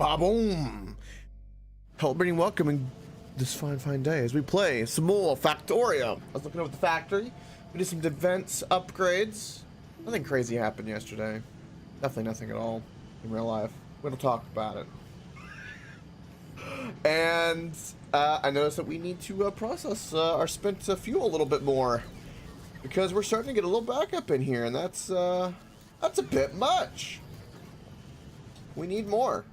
Ba-boom! Celebrating welcoming this fine day as we play some more Factorio. I was looking over the factory. We did some defense upgrades. Nothing crazy happened yesterday. Definitely nothing at all in real life. We're gonna talk about it. And I noticed that we need to process our spent fuel a little bit more because we're starting to get a little backup in here, and that's a bit much. We need more.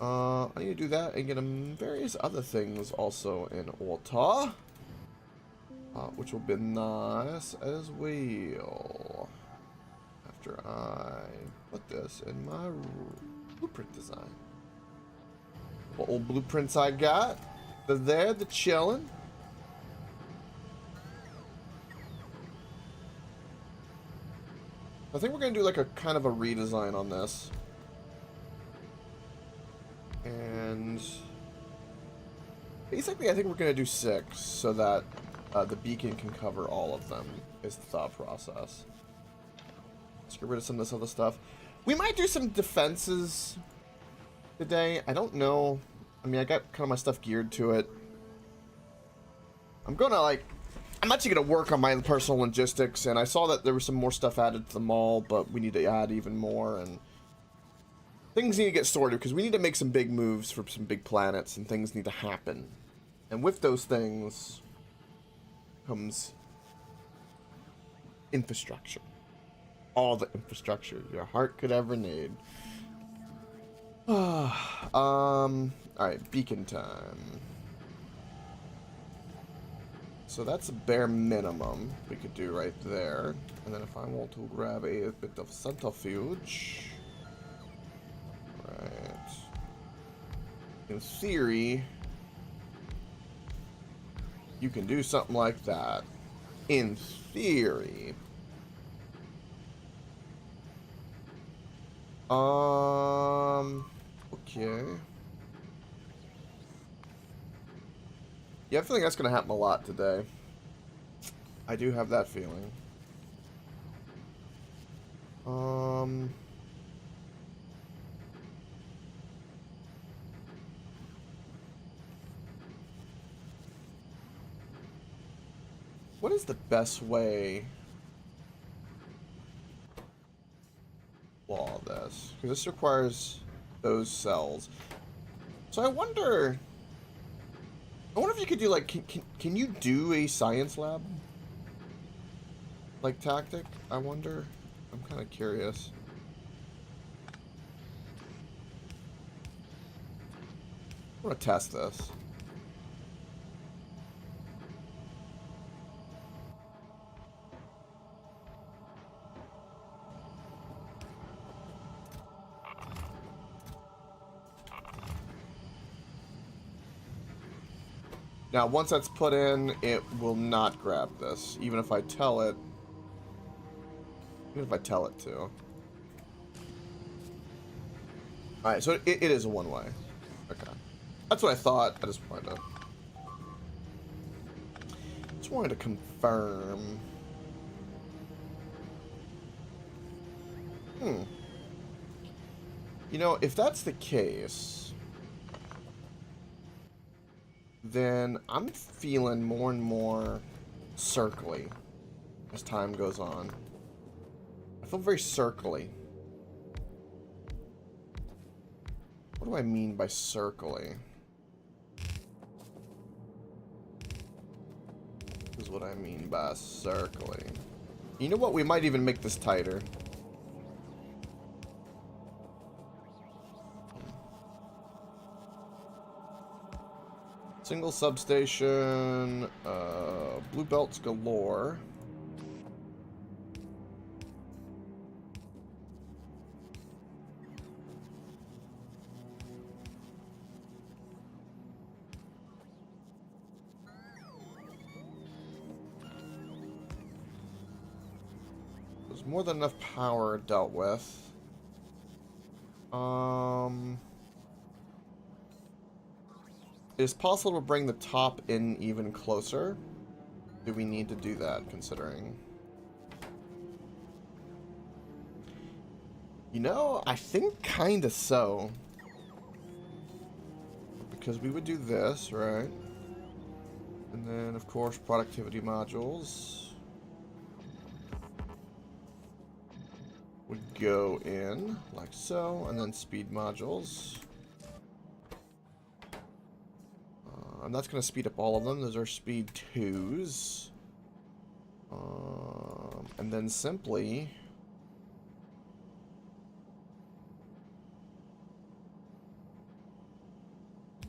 I need to do that and get various other things also in order, which will be nice as well. After I put this in my blueprint design. What old blueprints I got? They're chilling. I think we're gonna do like a kind of a redesign on this. And basically I think we're gonna do 6 so that the beacon can cover all of them is the thought process. Let's get rid of some of this other stuff. We might do some defenses today. I don't know. I mean, I got kind of my stuff geared to it. I'm actually gonna work on my personal logistics, and I saw that there was some more stuff added to the mall, but we need to add even more, and things need to get sorted because we need to make some big moves for some big planets, and things need to happen. And with those things comes infrastructure. All the infrastructure your heart could ever need. Alright, beacon time. So that's a bare minimum we could do right there. And then if I want to grab a bit of centrifuge. Right. In theory, you can do something like that. In theory. Okay. Yeah, I feel like that's gonna happen a lot today. I do have that feeling. What is the best way for all this? Because this requires those cells. So I wonder if you could do like, can you do a science lab? Like tactic, I wonder. I'm kind of curious. I want to test this. Now, once that's put in, it will not grab this, even if I tell it. Even if I tell it to. Alright, so it is a one-way. Okay. That's what I thought. I just wanted to confirm. You know, if that's the case, then I'm feeling more and more circly as time goes on. I feel very circly. What do I mean by circly? This is what I mean by circly. You know what? We might even make this tighter. Single substation, blue belts galore. There's more than enough power dealt with. It is possible to bring the top in even closer. Do we need to do that, considering? You know, I think kinda so. because we would do this, right? And then, of course, productivity modules would go in like so, and then speed modules. And that's going to speed up all of them. Those are speed 2s. And then simply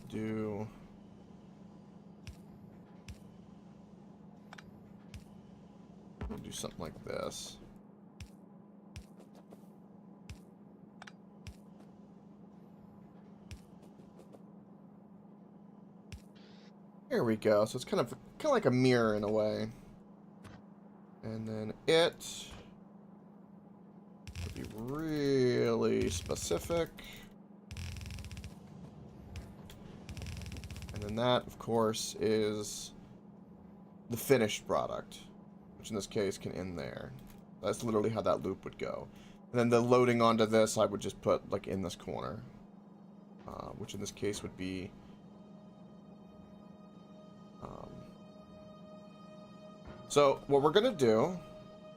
do something like this. There we go. So it's kind of like a mirror in a way. And then it would be really specific. And then that, of course, is the finished product, which in this case can end there. That's literally how that loop would go. And then the loading onto this, I would just put like in this corner, which in this case would be so what we're going to do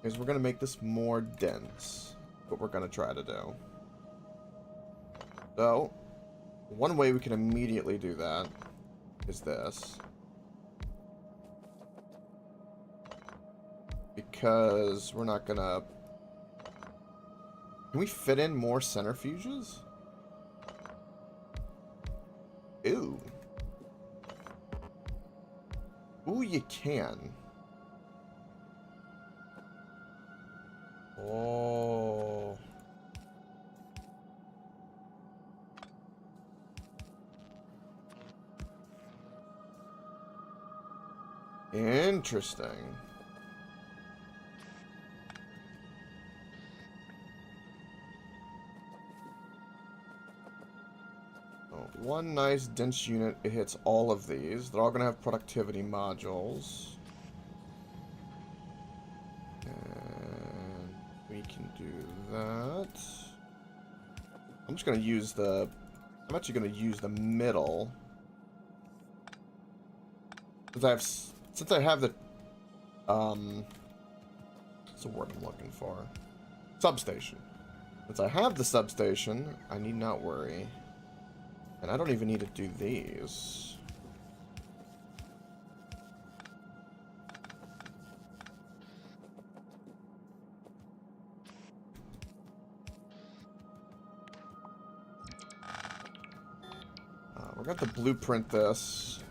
is we're going to make this more dense. What we're going to try to do. So, one way we can immediately do that is this. Because we're not going to... Can we fit in more centrifuges? Ooh. Ooh, you can. Oh. Interesting. Oh, one nice dense unit, it hits all of these. They're all going to have productivity modules. We can do that. I'm just going to use the... I'm actually going to use the middle. Since I have the... What's the word I'm looking for? Substation. Since I have the substation, I need not worry. And I don't even need to do these. We're going to have to blueprint this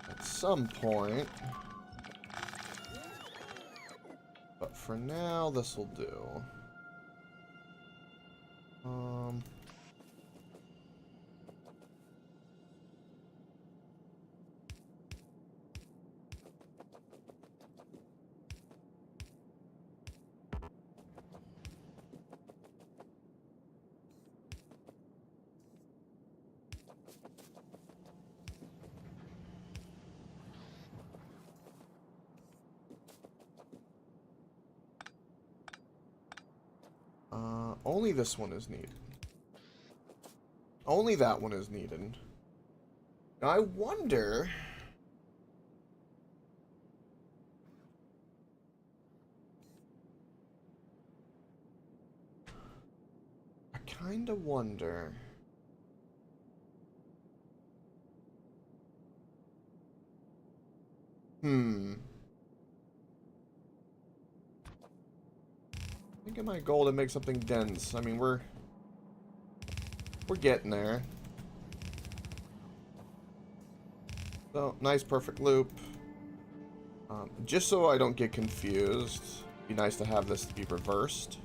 at some point. But for now, this will do. Only this one is needed. Only that one is needed. Now I wonder... I kinda wonder... I think it might goal to make something dense. I mean, we're getting there. So, nice perfect loop. Just so I don't get confused, it'd be nice to have this to be reversed.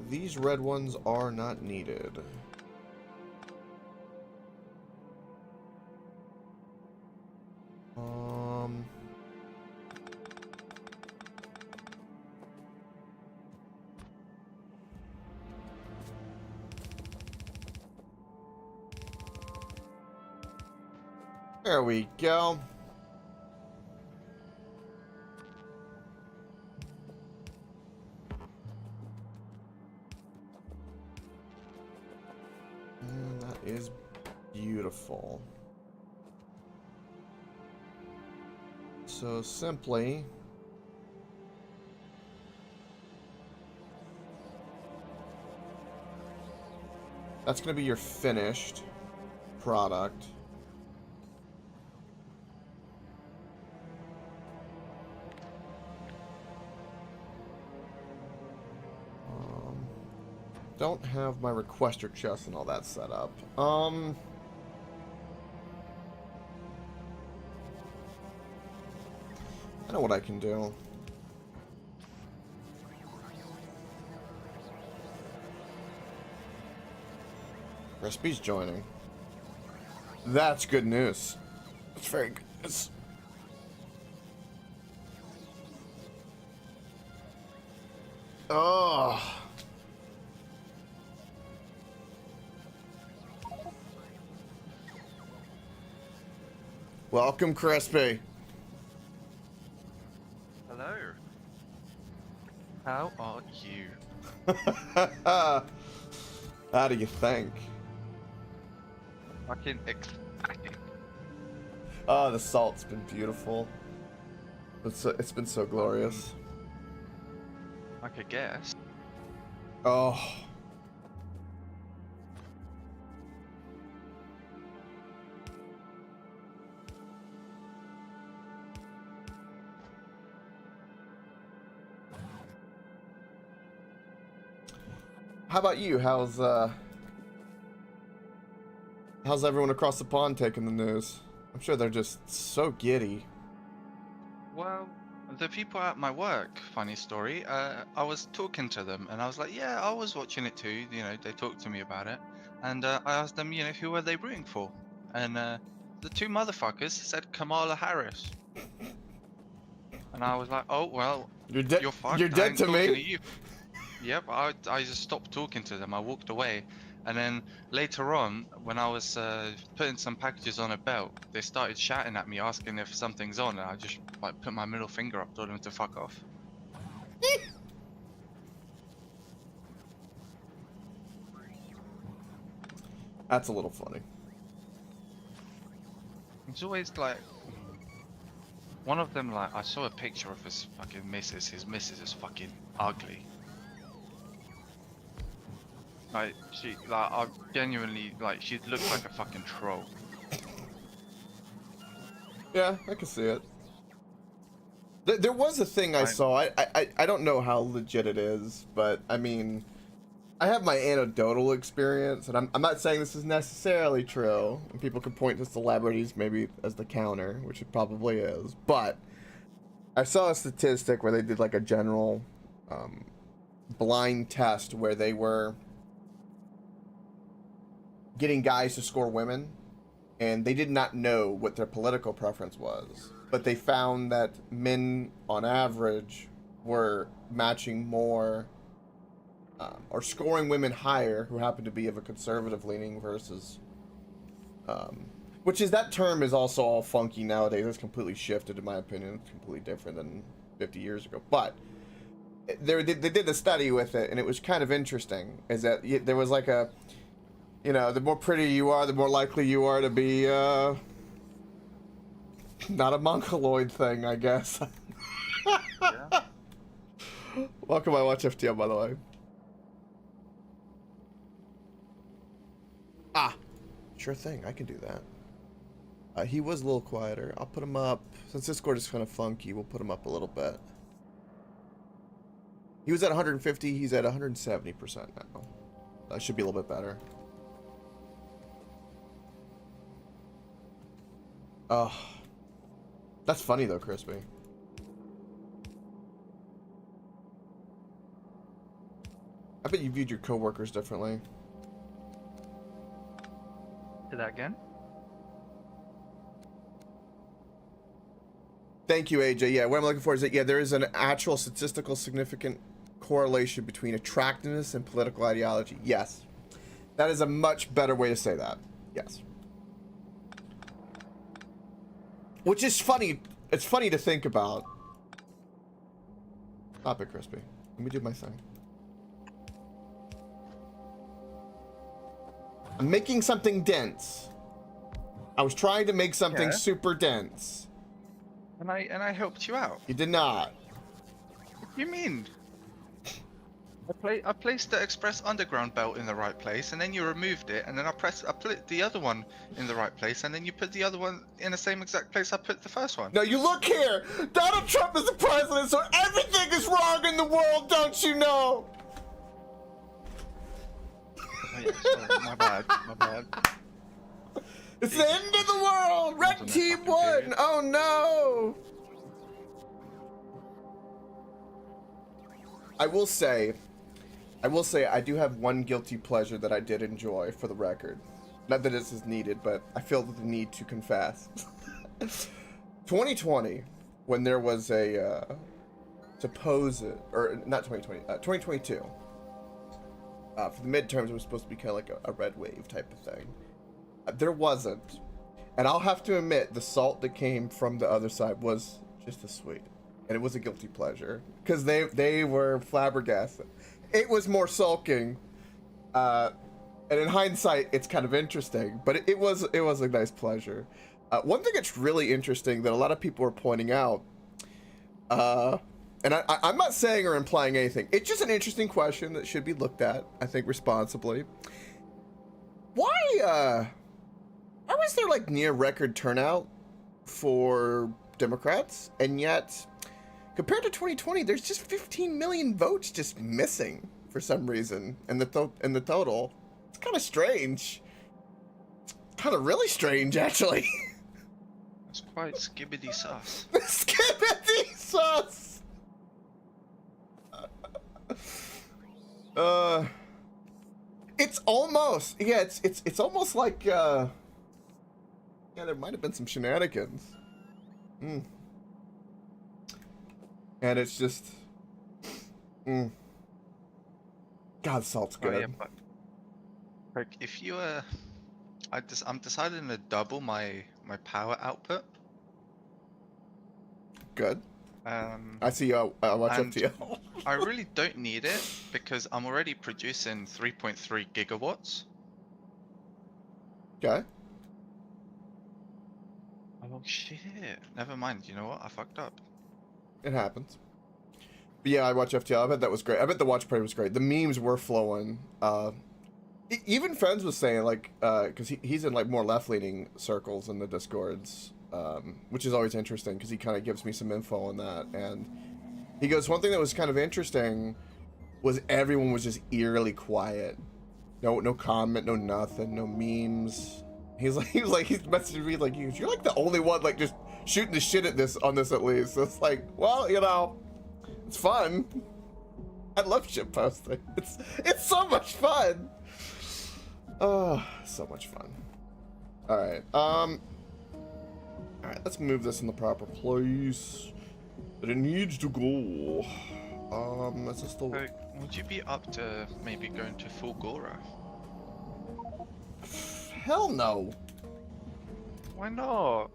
These red ones are not needed. There we go. And that is beautiful. So simply... that's going to be your finished product. Don't have my requester chest and all that set up. I know what I can do. Crispy's joining. That's good news. That's very good news. Oh. Welcome, Crispy. Hello. How are you? How do you think? Fucking ecstatic. Oh, the salt's been beautiful. It's been so glorious. I could guess. Oh. How about you? How's everyone across the pond taking the news? I'm sure they're just so giddy. Well, the people at my work, funny story, I was talking to them and I was like, yeah, I was watching it too. You know, they talked to me about it. And I asked them, you know, who are they rooting for? And the two motherfuckers said Kamala Harris. And I was like, oh, well, you're fucked. You're I dead ain't to talking me. to you. Yep, I just stopped talking to them. I walked away. And then later on, when I was putting some packages on a belt, they started shouting at me, asking if something's on. And I just like put my middle finger up, told them to fuck off. That's a little funny. It's always like, one of them, like, I saw a picture of his fucking missus. His missus is fucking ugly. Like, I genuinely, like, she looked like a fucking troll. Yeah, I can see it. There was a thing I saw. I don't know how legit it is, but I mean, I have my anecdotal experience, and I'm not saying this is necessarily true. And people can point to celebrities maybe as the counter, which it probably is. But I saw a statistic where they did like a general blind test where they were getting guys to score women, and they did not know what their political preference was. But they found that men, on average, were matching more or scoring women higher who happen to be of a conservative leaning versus which is, that term is also all funky nowadays. It's completely shifted, in my opinion. It's completely different than 50 years ago. But they did a study with it, and it was kind of interesting. Is that there was like a, you know, the more pretty you are, the more likely you are to be not a mongoloid thing, I guess. Yeah. Welcome, I watch FTM, by the way. Ah, sure thing, I can do that. He was a little quieter. I'll put him up. Since Discord is kind of funky, we'll put him up a little bit. He was at 150, he's at 170% now. That should be a little bit better. Oh, that's funny though, Crispy. I bet you viewed your coworkers differently. Do that again? Thank you, AJ. Yeah, what I'm looking for is that, yeah, there is an actual statistical significant correlation between attractiveness and political ideology. Yes. That is a much better way to say that. Yes. Which is funny. It's funny to think about. Stop it, Crispy. Let me do my thing. I'm making something dense. I was trying to make something super dense. And I helped you out. You did not. What do you mean? I placed the express underground belt in the right place, and then you removed it, and then I put the other one in the right place, and then you put the other one in the same exact place I put the first one. Now you look here. Donald Trump is the president, so everything is wrong in the world, don't you know? Oh, yeah, sorry, my bad. My bad. It's the end of the world. Red team won. Oh no. I will say I do have one guilty pleasure that I did enjoy, for the record. Not that this is needed, but I feel the need to confess. 2020, when there was a supposed, or not 2020, 2022. For the midterms, it was supposed to be kind of like a red wave type of thing. There wasn't. And I'll have to admit, the salt that came from the other side was just as sweet. And it was a guilty pleasure. Because they were flabbergasted. It was more sulking. And in hindsight, it's kind of interesting. But it was a nice pleasure. One thing that's really interesting that a lot of people are pointing out, and I'm not saying or implying anything. It's just an interesting question that should be looked at, I think, responsibly. Why was there like near record turnout for Democrats, and yet compared to 2020, there's just 15 million votes just missing for some reason in the total? It's kind of strange. It's kind of really strange, actually. It's quite skibbity sauce. Skibbity sauce. It's almost, yeah, it's almost like, yeah, there might have been some shenanigans. And it's just, God, salt's good. Oh, yeah, but like, if you I'm deciding to double my power output. Good. I see you. I watch FTL. I really don't need it because I'm already producing 3.3 gigawatts. Okay. Oh shit! Never mind. You know what? I fucked up. It happens. But yeah, I watch FTL. I bet that was great. I bet the watch party was great. The memes were flowing. Even Friends was saying, like, because he's in like more left-leaning circles in the Discords, which is always interesting because he kind of gives me some info on that. And he goes, one thing that was kind of interesting was everyone was just eerily quiet. No comment, no nothing, no memes. He's messaging me like, you're like the only one like just shooting the shit at this on this at least. So it's like, well, you know, it's fun. I love shit posting. It's so much fun. Oh, so much fun. All right. All right. Let's move this in the proper place that it needs to go. Is this the? Would you be up to maybe going to Fulgora? Hell no. Why not?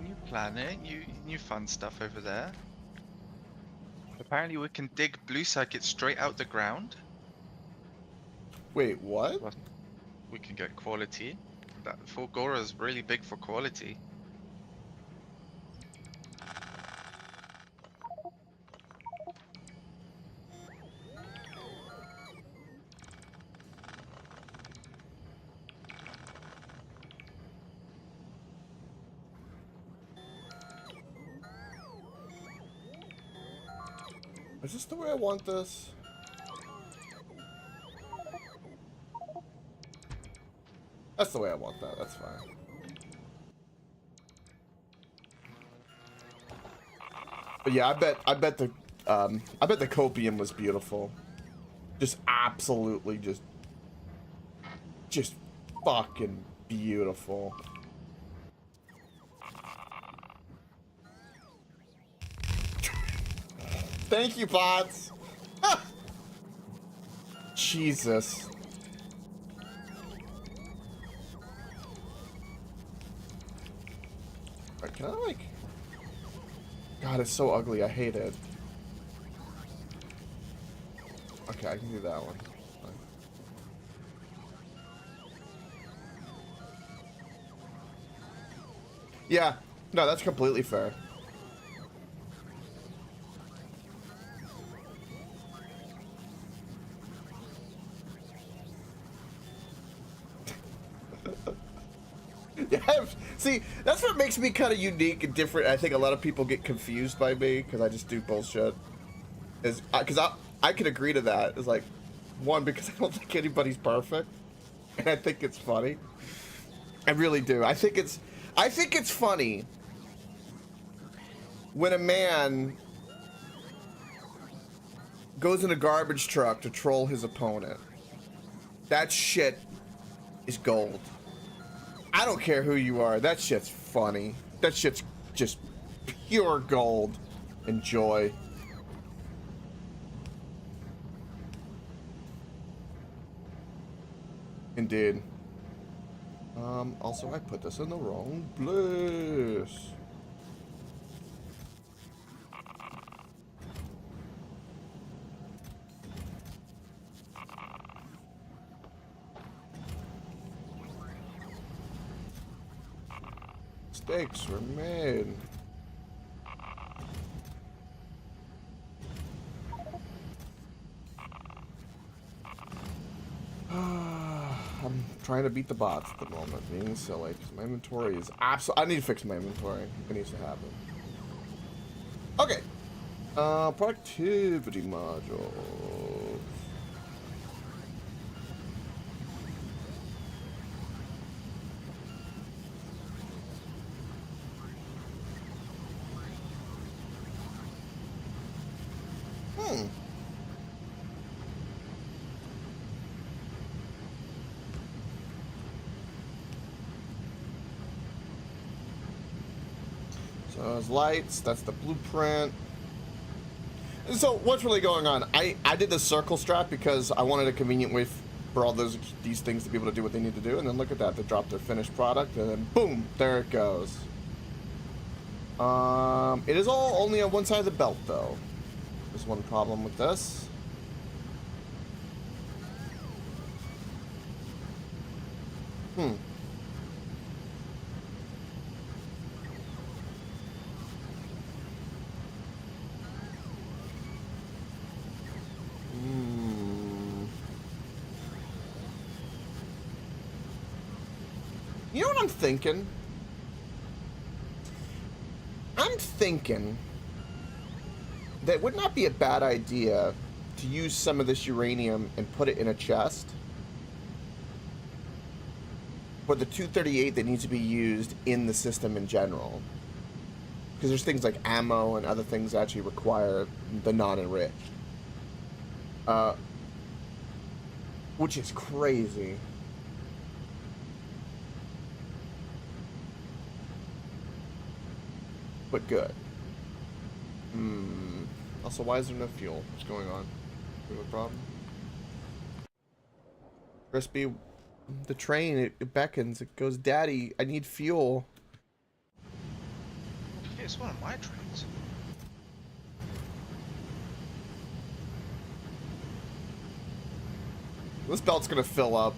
New planet, new fun stuff over there. Apparently we can dig blue circuits straight out the ground. Wait, what? Well, we can get quality. That Fulgora is really big for quality. Is this the way I want this? That's the way I want that. That's fine. But yeah, I bet the copium was beautiful. Just absolutely just fucking beautiful. Thank you, bots. Jesus. Can I, like... God, it's so ugly. I hate it. Okay, I can do that one. Yeah. No, that's completely fair. Yeah, see, that's what makes me kind of unique and different. I think a lot of people get confused by me because I just do bullshit. Is because I can agree to that. It's like, one, because I don't think anybody's perfect, and I think it's funny. I really do. I think it's funny when a man goes in a garbage truck to troll his opponent. That shit is gold. I don't care who you are. That shit's funny. That shit's just pure gold and joy. Indeed. Also I put this in the wrong place. Mistakes were made. I'm trying to beat the bots at the moment, being silly, because my inventory is absolutely... I need to fix my inventory. It needs to happen. Okay. Productivity module. So those lights, that's the blueprint. So what's really going on? I did the circle strap because I wanted a convenient way for all these things to be able to do what they need to do, and then look at that, they drop their finished product, and then boom, there it goes. It is all only on one side of the belt, though. There's one problem with this. You know what I'm thinking? I'm thinking that it would not be a bad idea to use some of this uranium and put it in a chest for the 238 that needs to be used in the system in general. Because there's things like ammo and other things that actually require the non-enriched. Which is crazy. But good. Also, why is there no fuel? What's going on? We have a problem? Crispy, the train, it beckons. It goes, Daddy, I need fuel. It's one of my trains. This belt's gonna fill up.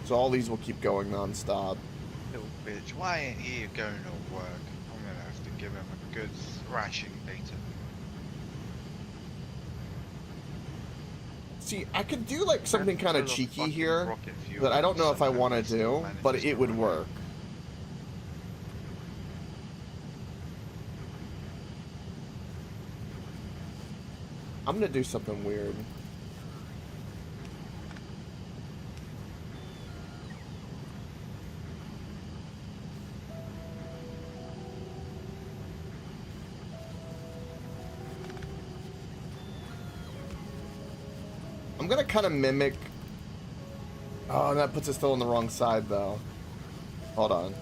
So all these will keep going non-stop. Little bitch, why ain't he going to work? I'm gonna have to give him a good thrashing later. See, I could do like something kind of cheeky here that I don't know if I want to do, but it would work. I'm gonna do something weird. I'm gonna kind of mimic... Oh, that puts it still on the wrong side, though. Hold on.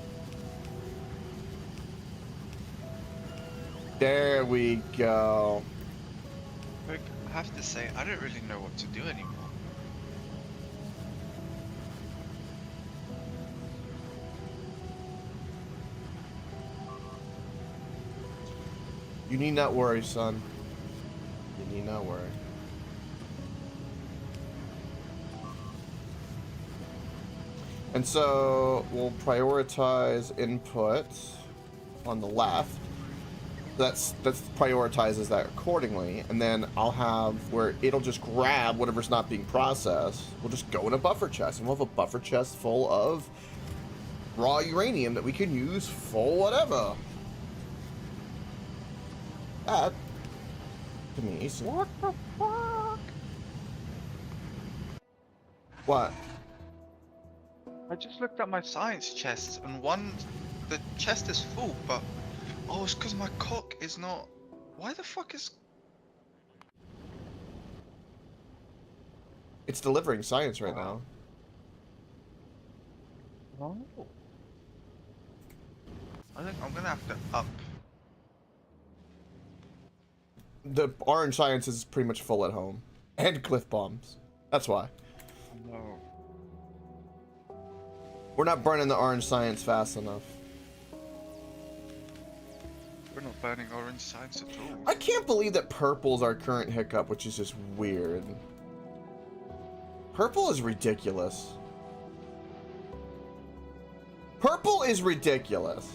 There we go. Look, I have to say, I don't really know what to do anymore. You need not worry, son. You need not worry. And so we'll prioritize input on the left. That's prioritizes that accordingly, and then I'll have where it'll just grab whatever's not being processed. We'll just go in a buffer chest, and we'll have a buffer chest full of raw uranium that we can use for whatever. That to me. What the fuck? What? I just looked at my science chests, and the chest is full, but oh, it's because my cock is not. Why the fuck is? It's delivering science right now. Oh. I think I'm gonna have to up. The orange science is pretty much full at home, and cliff bombs. That's why. No. We're not burning the orange science fast enough. We're not burning orange science at all. I can't believe that purple's our current hiccup, which is just weird. Purple is ridiculous. Purple is ridiculous.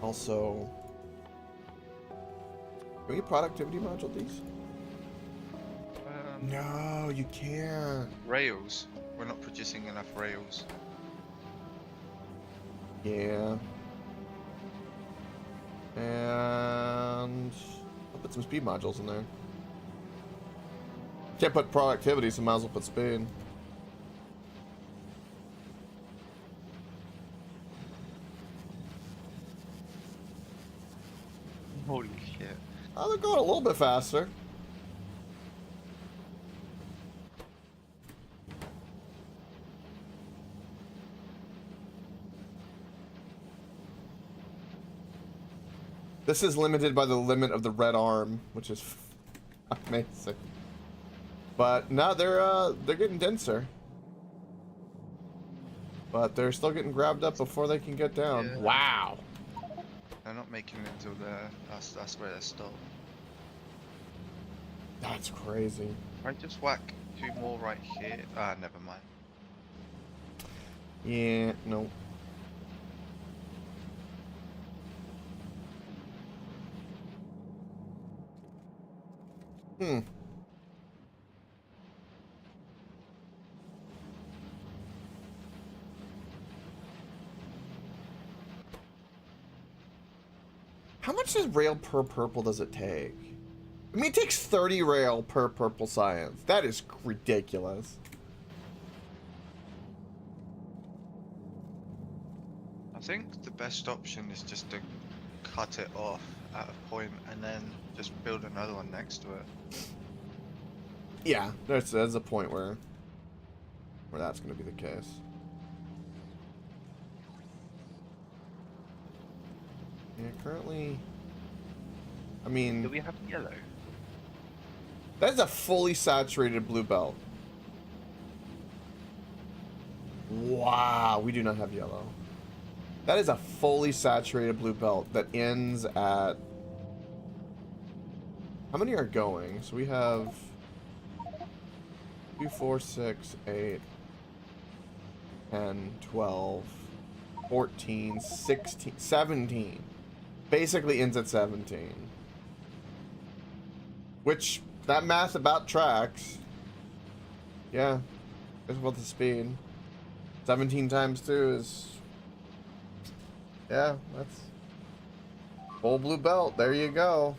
Also, can we productivity module these? No, you can't. Rails. We're not producing enough rails. Yeah. And I'll put some speed modules in there. Can't put productivity, so might as well put speed. Holy shit. Oh, they're going a little bit faster. This is limited by the limit of the red arm, which is amazing. But no, they're getting denser. But they're still getting grabbed up before they can get down. Yeah. Wow. They're not making it until that's where they stop. That's crazy. I just whack 2 more right here. Ah, never mind. Yeah, no. Hmm. How much does rail per purple does it take? I mean, it takes 30 rail per purple science. That is ridiculous. I think the best option is just to cut it off at a point and then just build another one next to it. Yeah, there's a point where that's going to be the case. Yeah, currently, I mean, Do we have yellow? that is a fully saturated blue belt. Wow, we do not have yellow. That is a fully saturated blue belt that ends at... How many are going? So we have 2, 4, 6, 8, 10, 12, 14, 16, 17. Basically ends at 17. Which, that math about tracks. Yeah, that's about the speed. 17 times 2 is... Yeah, that's... full blue belt, there you go.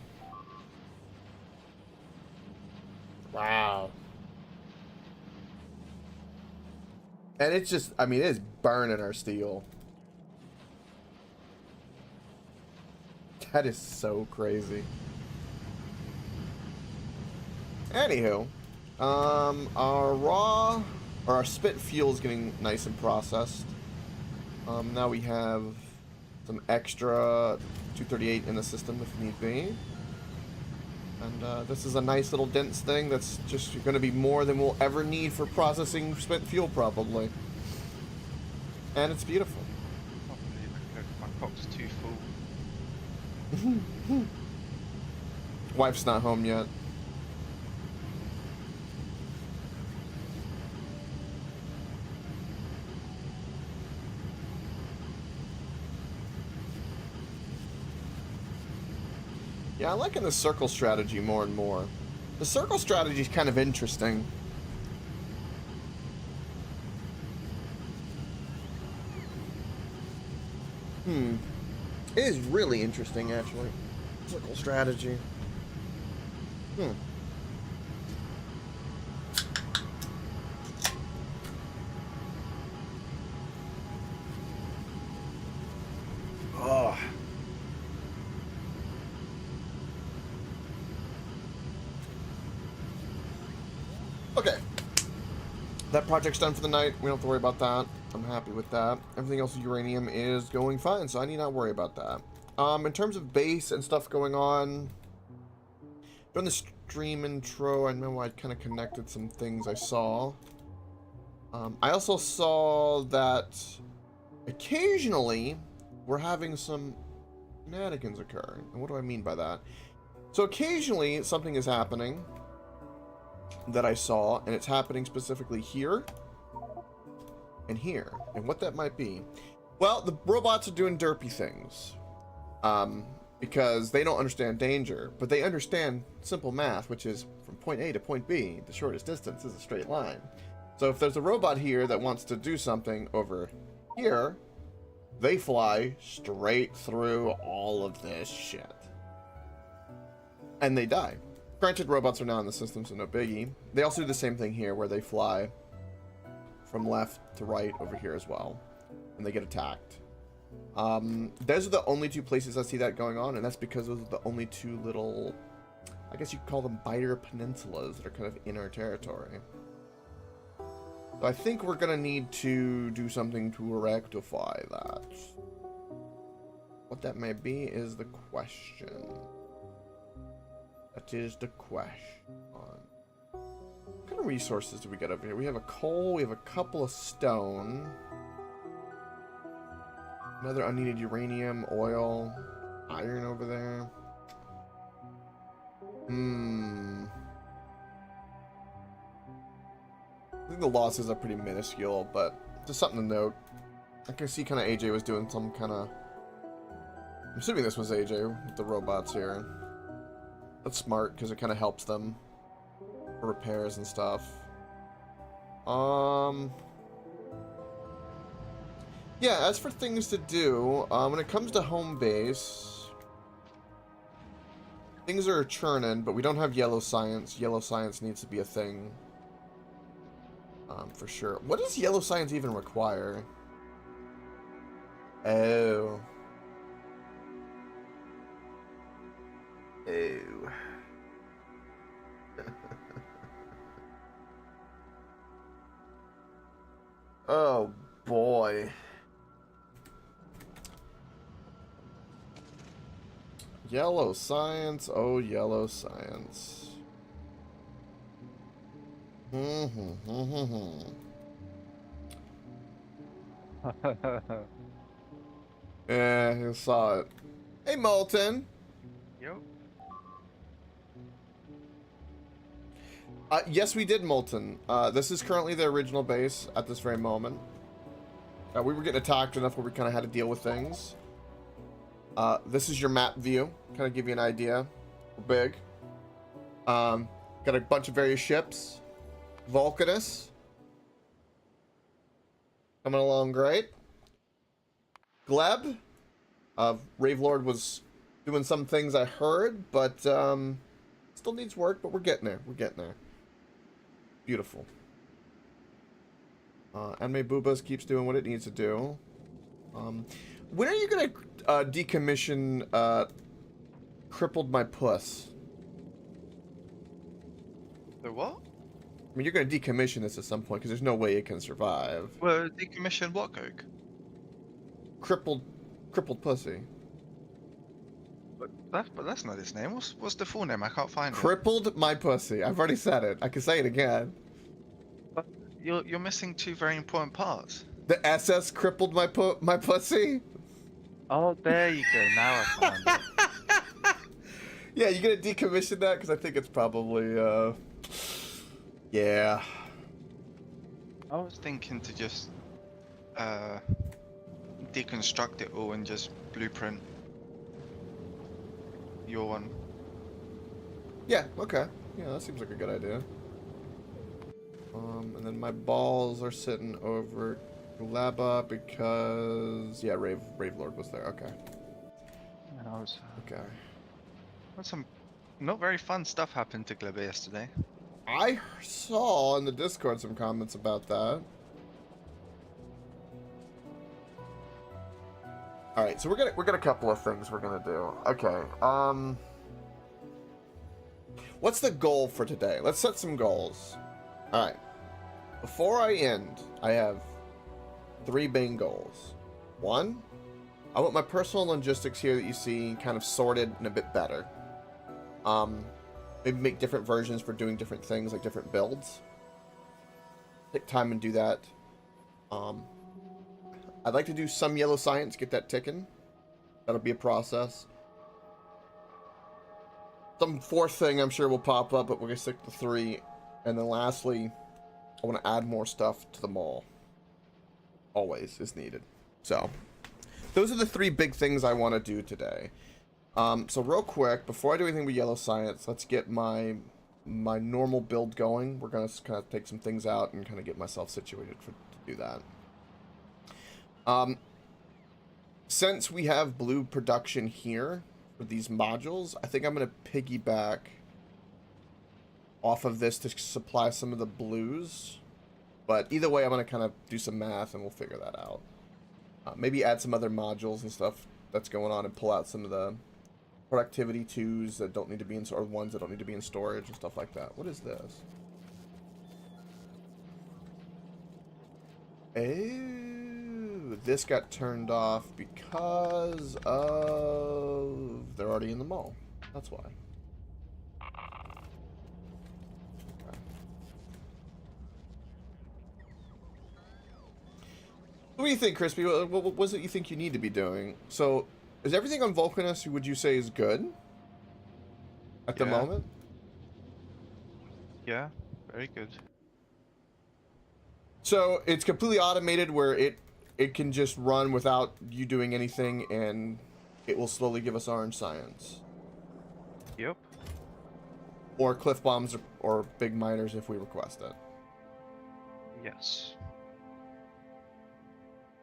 Wow. And it's just, I mean, it is burning our steel. That is so crazy. Anywho, our raw, or our spit fuel is getting nice and processed. Now we have some extra 238 in the system if need be. And this is a nice little dense thing that's just going to be more than we'll ever need for processing spent fuel, probably. And it's beautiful. I can't believe my cock's too full. Wife's not home yet. Yeah, I'm liking the circle strategy more and more. The circle strategy is kind of interesting. It is really interesting, actually. Circle strategy. Oh. Okay. That project's done for the night. We don't have to worry about that. I'm happy with that. Everything else with uranium is going fine, so I need not worry about that. In terms of base and stuff going on, during the stream intro, I know I kind of connected some things I saw. I also saw that occasionally we're having some shenanigans occur. And what do I mean by that? So occasionally something is happening that I saw, and it's happening specifically here and here. And what that might be, well, the robots are doing derpy things, because they don't understand danger, but they understand simple math, which is from point A to point B, the shortest distance is a straight line. So if there's a robot here that wants to do something over here, they fly straight through all of this shit, and they die. Granted, robots are now in the system, so no biggie. They also do the same thing here, where they fly from left to right over here as well, and they get attacked. Those are the only two places I see that going on, and that's because those are the only two little, I guess you could call them biter peninsulas that are kind of in our territory. So I think we're gonna need to do something to rectify that. What that may be is the question. That is the question. What kind of resources do we get over here? We have a coal, we have a couple of stone. Another unneeded uranium, oil, iron over there. I think the losses are pretty minuscule, but just something to note. I can see kind of AJ was doing some kind of... I'm assuming this was AJ with the robots here. That's smart, because it kind of helps them for repairs and stuff. Yeah, as for things to do, when it comes to home base, things are churning, but we don't have yellow science. Yellow science needs to be a thing. For sure. What does yellow science even require? Oh. Oh. Oh boy. Yellow science, oh yellow science. Yeah, you saw it. Hey, Molten. Yep. Yes, we did, Molten. This is currently the original base at this very moment. We were getting attacked enough where we kind of had to deal with things. This is your map view. Kind of give you an idea. We're big. Got a bunch of various ships. Vulcanus. Coming along great. Gleb. Ravelord was doing some things I heard, but still needs work, but we're getting there. We're getting there. Beautiful. Anime Boobas keeps doing what it needs to do. When are you gonna decommission Crippled My Puss? The what? I mean, you're gonna decommission this at some point because there's no way it can survive. Well, decommission what, Coke? Crippled pussy. But that's not his name. What's the full name? I can't find it. Crippled My Pussy. I've already said it. I can say it again. But you're missing two very important parts. The SS crippled my pussy. Oh, there you go. Now I found it. Yeah, you gonna decommission that? Because I think it's probably, yeah. I was thinking to just uh, deconstruct it all and just blueprint your one. Yeah, okay. Yeah, that seems like a good idea. And then my balls are sitting over Laba because, yeah, Rave Lord was there. Okay. And I was, Okay. well, some not very fun stuff happened to Glibber yesterday. I saw in the Discord some comments about that. All right, so we're gonna a couple of things we're gonna do. Okay. What's the goal for today? Let's set some goals. All right. Before I end, I have 3 main goals. 1, I want my personal logistics here that you see kind of sorted and a bit better. Maybe make different versions for doing different things, like different builds. Take time and do that. I'd like to do some yellow science, get that ticking. That'll be a process. Some 4th thing I'm sure will pop up, but we're gonna stick to 3. And then lastly, I want to add more stuff to the mall. Always is needed. So, those are the 3 big things I want to do today. So real quick, before I do anything with yellow science, let's get my normal build going. We're gonna kind of take some things out and kind of get myself situated to do that. Since we have blue production here for these modules, I think I'm gonna piggyback off of this to supply some of the blues. But either way, I'm gonna kind of do some math and we'll figure that out. Maybe add some other modules and stuff that's going on and pull out some of the productivity 2s that don't need to be in, or ones that don't need to be in storage and stuff like that. What is this? Oh, this got turned off because of they're already in the mall. That's why. Okay. What do you think, Crispy? What was it you think you need to be doing? So, is everything on Vulcanus, would you say, is good at the moment? Yeah, very good. So it's completely automated where it can just run without you doing anything, and it will slowly give us orange science. Yep. Or cliff bombs or big miners if we request it. Yes.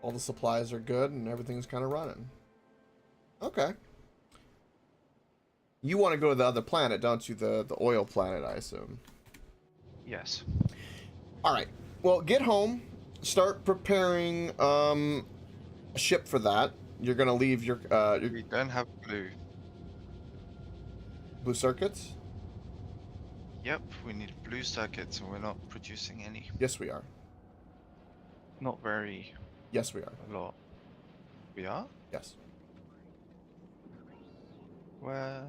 All the supplies are good and everything's kind of running. Okay. You want to go to the other planet, don't you? The oil planet, I assume. Yes. All right. Well, get home. Start preparing a ship for that. You're gonna leave your We don't have blue. blue circuits. Yep, we need blue circuits and we're not producing any. Yes, we are. Not very Yes, we are. a lot. We are? Yes. Where?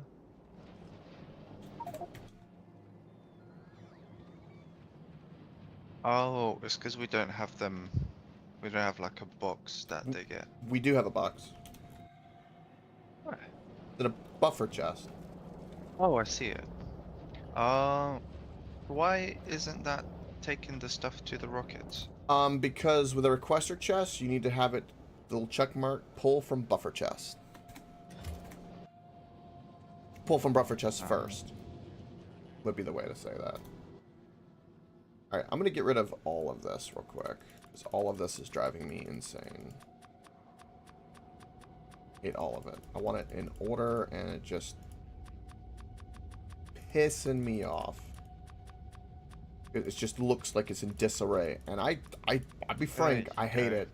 Oh, it's because we don't have them. We don't have like a box that they get. We do have a box. Where? It's in a buffer chest. Oh, I see it. Why isn't that taking the stuff to the rockets? Because with a requester chest, you need to have it, the little check mark, pull from buffer chest. Pull from buffer chest first. Would be the way to say that. Alright, I'm gonna get rid of all of this real quick, because all of this is driving me insane. Hate all of it. I want it in order, and it just pissing me off. It just looks like it's in disarray, and I'll be frank, I hate it.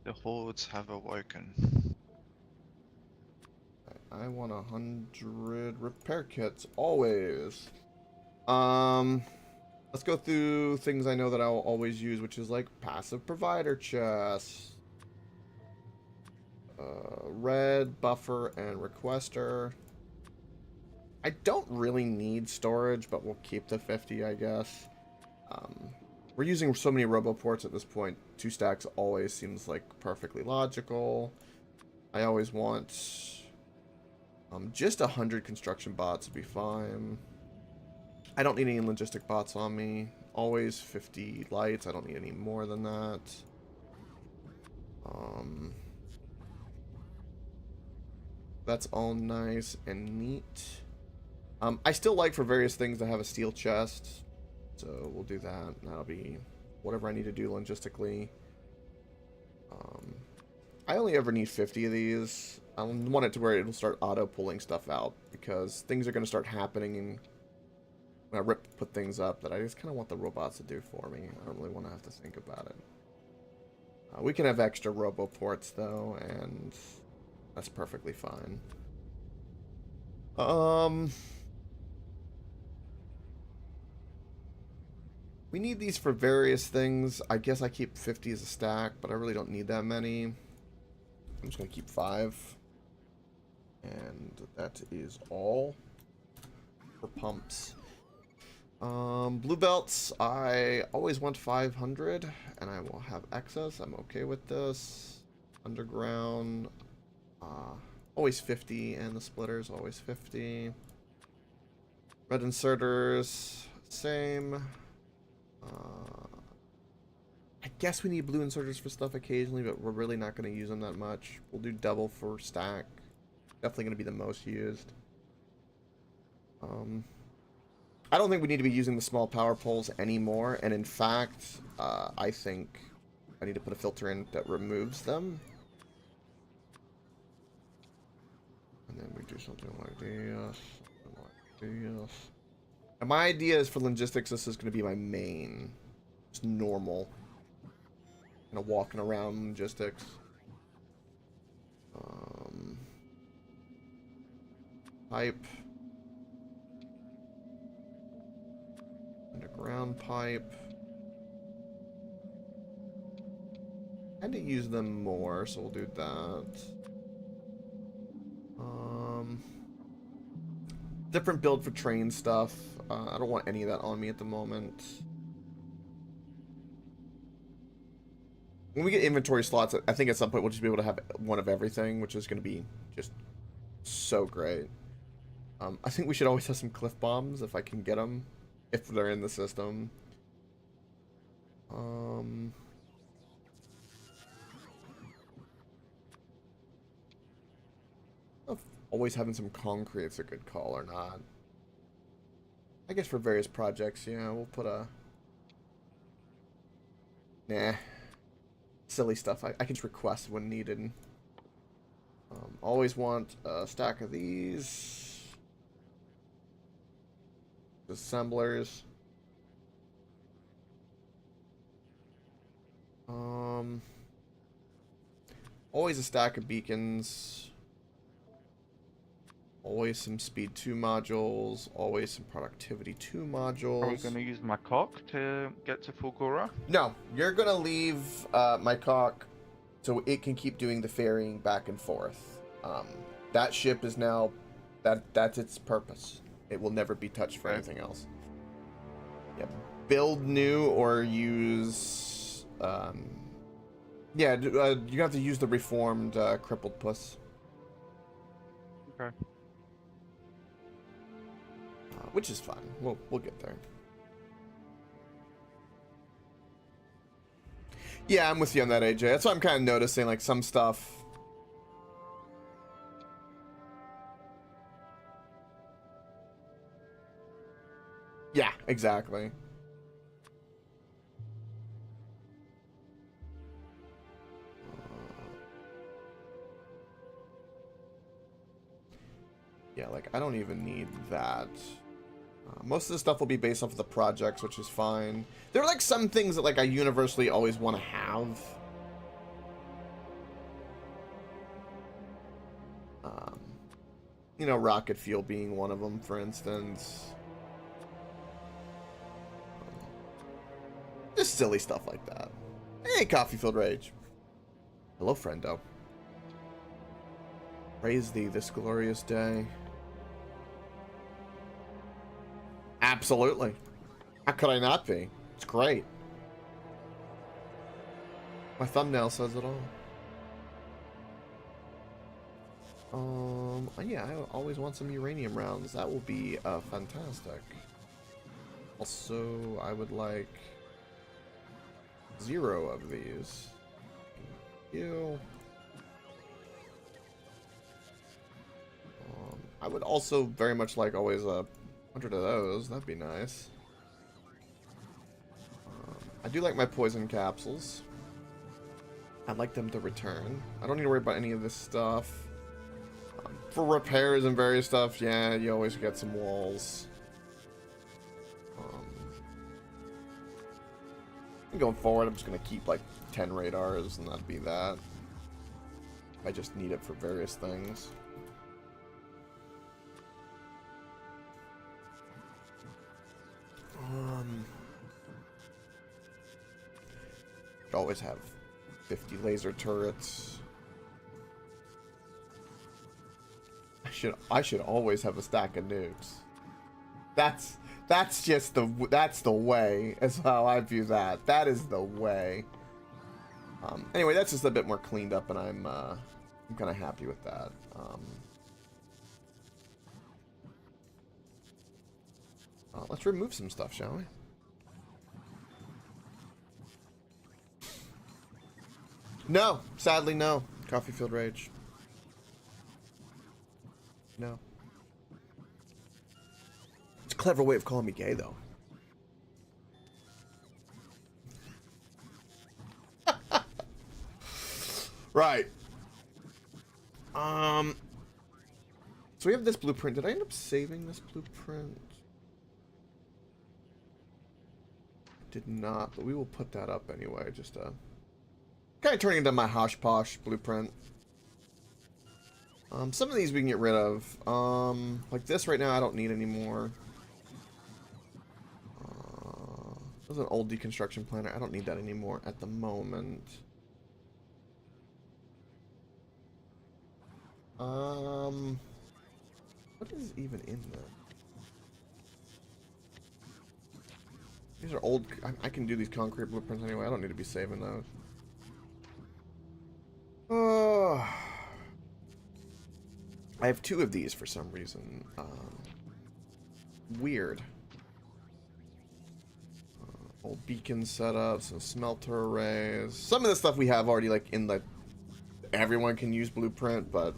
The hordes have awoken. I want 100 repair kits, always. Let's go through things I know that I'll always use, which is like passive provider chests. Red, buffer, and requester. I don't really need storage, but we'll keep the 50, I guess. We're using so many roboports at this point. 2 stacks always seems like perfectly logical. I always want just 100 construction bots would be fine. I don't need any logistic bots on me. Always 50 lights. I don't need any more than that. That's all nice and neat. I still like for various things to have a steel chest. So we'll do that. That'll be whatever I need to do logistically. I only ever need 50 of these. I want it to where it'll start auto-pulling stuff out, because things are going to start happening and when I put things up that I just kind of want the robots to do for me. I don't really want to have to think about it. We can have extra roboports though, and that's perfectly fine. We need these for various things. I guess I keep 50 as a stack, but I really don't need that many. I'm just going to keep 5. And that is all for pumps. Blue belts, I always want 500, and I will have excess. I'm okay with this. Underground, always 50, and the splitters, always 50. Red inserters, same. I guess we need blue inserters for stuff occasionally, but we're really not going to use them that much. We'll do double for stack. Definitely going to be the most used. I don't think we need to be using the small power poles anymore, and in fact, I think I need to put a filter in that removes them. And then we do something like this, And my idea is for logistics, this is going to be my main. It's normal. Kind of walking around logistics. Pipe. Underground pipe. I need to use them more, so we'll do that. Different build for train stuff. I don't want any of that on me at the moment. When we get inventory slots, I think at some point we'll just be able to have one of everything, which is going to be just so great. I think we should always have some cliff bombs if I can get them, if they're in the system. If always having some concrete's a good call or not. I guess for various projects, yeah, we'll put a... Nah. Silly stuff. I can just request when needed. Always want a stack of these. Assemblers. Always a stack of beacons. Always some speed 2 modules. Always some productivity 2 modules. Are we going to use my cock to get to Fulgura? No, you're going to leave my cock so it can keep doing the ferrying back and forth. That ship is now... That's its purpose. It will never be touched for anything else. Yeah, build new or use... yeah, you have to use the reformed crippled puss. Okay. Which is fine. We'll get there. Yeah, I'm with you on that, AJ. That's why I'm kind of noticing, like, some stuff. Yeah, exactly. Yeah, like, I don't even need that. Most of the stuff will be based off of the projects, which is fine. There are, like, some things that, like, I universally always want to have. You know, rocket fuel being one of them, for instance. Just silly stuff like that. Hey, Coffee-Filled Rage. Hello, friendo. Praise thee this glorious day. Absolutely. How could I not be? It's great. My thumbnail says it all. Yeah, I always want some uranium rounds. That will be fantastic. Also, I would like 0 of these. You. I would also very much like always 100 of those. That'd be nice. I do like my poison capsules. I'd like them to return. I don't need to worry about any of this stuff. For repairs and various stuff, yeah, you always get some walls. Going forward, I'm just going to keep like 10 radars, and that'd be that. I just need it for various things. Always have 50 laser turrets. I should always have a stack of nukes. That's just the way. Is how I view that. That is the way. Anyway, that's just a bit more cleaned up, and I'm kind of happy with that. Let's remove some stuff, shall we? No, sadly, no. Coffee Field Rage. No. It's a clever way of calling me gay, though. Right. So we have this blueprint. Did I end up saving this blueprint? Did not, but we will put that up anyway. Just kind of turning into my Hosh Posh blueprint. Some of these we can get rid of. Like this right now, I don't need anymore. There's an old deconstruction planner. I don't need that anymore at the moment. What is even in there? These are old. I can do these concrete blueprints anyway. I don't need to be saving those. I have 2 of these for some reason. Weird. Old beacon setups and smelter arrays. Some of the stuff we have already like in the everyone can use blueprint, but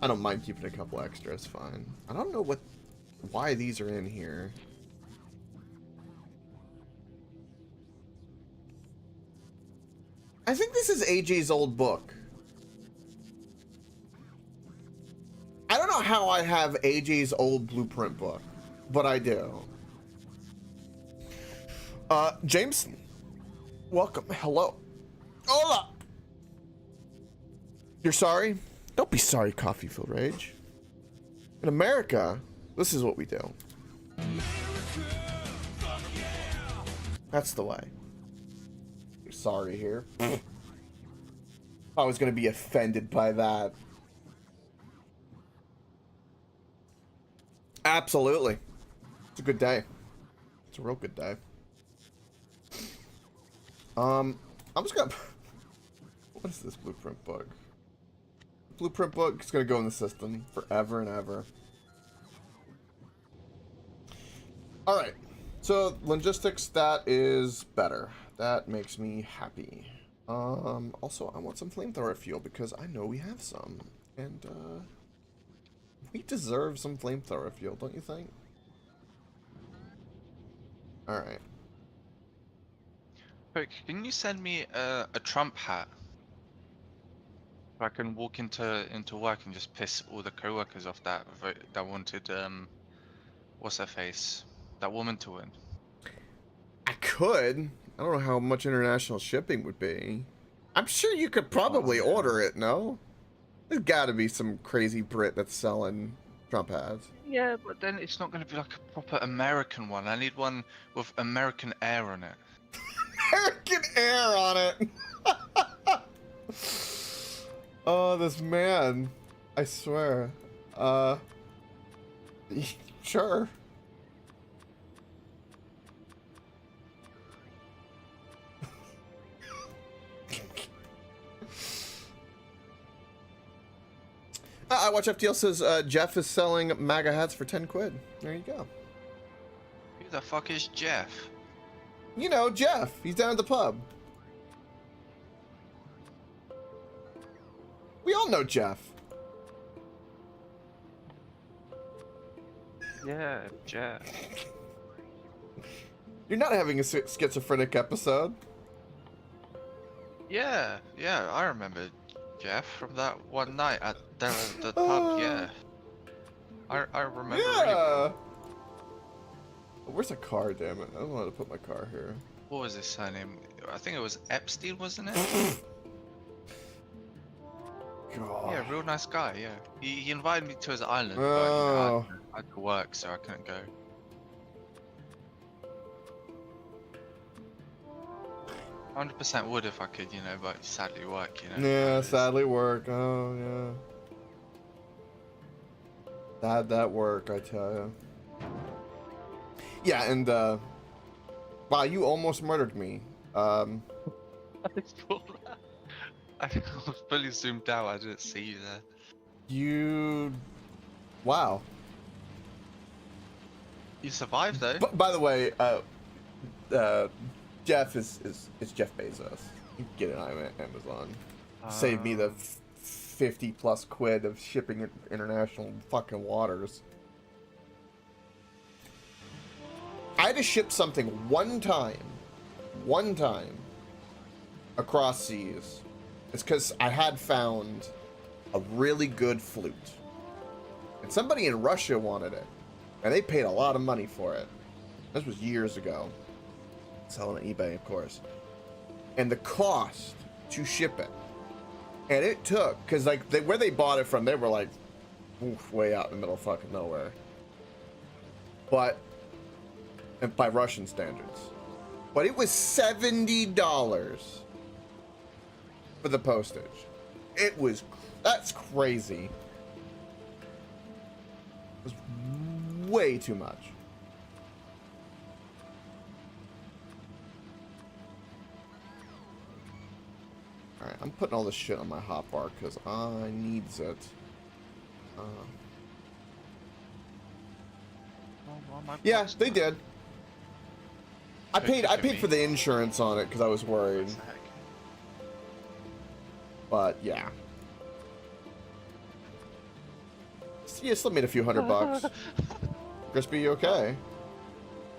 I don't mind keeping a couple extra. It's fine. I don't know why these are in here. I think this is AJ's old book. I don't know how I have AJ's old blueprint book, but I do. Jameson, welcome. Hello. Hola. You're sorry? Don't be sorry, Coffee Field Rage. In America, this is what we do. That's the way. You're sorry here. I was gonna be offended by that. Absolutely. It's a good day. It's a real good day. I'm just gonna... What is this blueprint book? Blueprint book is gonna go in the system forever and ever. Alright. So, logistics, that is better. That makes me happy. Also, I want some flamethrower fuel because I know we have some. And, we deserve some flamethrower fuel, don't you think? Alright. Quick, can you send me a Trump hat? So I can walk into work and just piss all the co-workers off that wanted what's her face? That woman to win. I could. I don't know how much international shipping would be. I'm sure you could probably order it, no? There's gotta be some crazy Brit that's selling Trump hats. Yeah, but then it's not going to be like a proper American one. I need one with American air on it. American air on it! Oh, this man. I swear. Sure. Watch FTL says Jeff is selling MAGA hats for 10 quid. There you go. Who the fuck is Jeff? You know, Jeff. He's down at the pub. We all know Jeff. Yeah, Jeff. You're not having a schizophrenic episode. Yeah, I remember Jeff from that one night at the pub. Yeah, I remember. Really Yeah. well. Where's the car? Damn it! I don't know how to put my car here. What was his surname? I think it was Epstein, wasn't it? God. Yeah, real nice guy. Yeah, he invited me to his island, but you Oh. know, I had to work, so I couldn't go. 100% would if I could, you know, but sadly work, you know. Yeah, sadly work. Oh yeah. That work, I tell you. Yeah, and wow, you almost murdered me. I saw that. I was fully zoomed out. I didn't see you there. You. Wow. You survived though. By the way, Jeff is Jeff Bezos. You can get it on Amazon. Save me the 50 plus quid of shipping it international fucking waters. I had to ship something one time across seas. It's because I had found a really good flute. And somebody in Russia wanted it. And they paid a lot of money for it. This was years ago. Selling on eBay, of course. And the cost to ship it. And it took, because like where they bought it from, they were like way out in the middle of fucking nowhere. But, and by Russian standards. But it was $70 for the postage. It was, that's crazy. It was way too much. Alright, I'm putting all this shit on my hotbar because I needs it. Yeah, they did. I paid for the insurance on it because I was worried. But yeah. You still made a few $100. Crispy, you okay?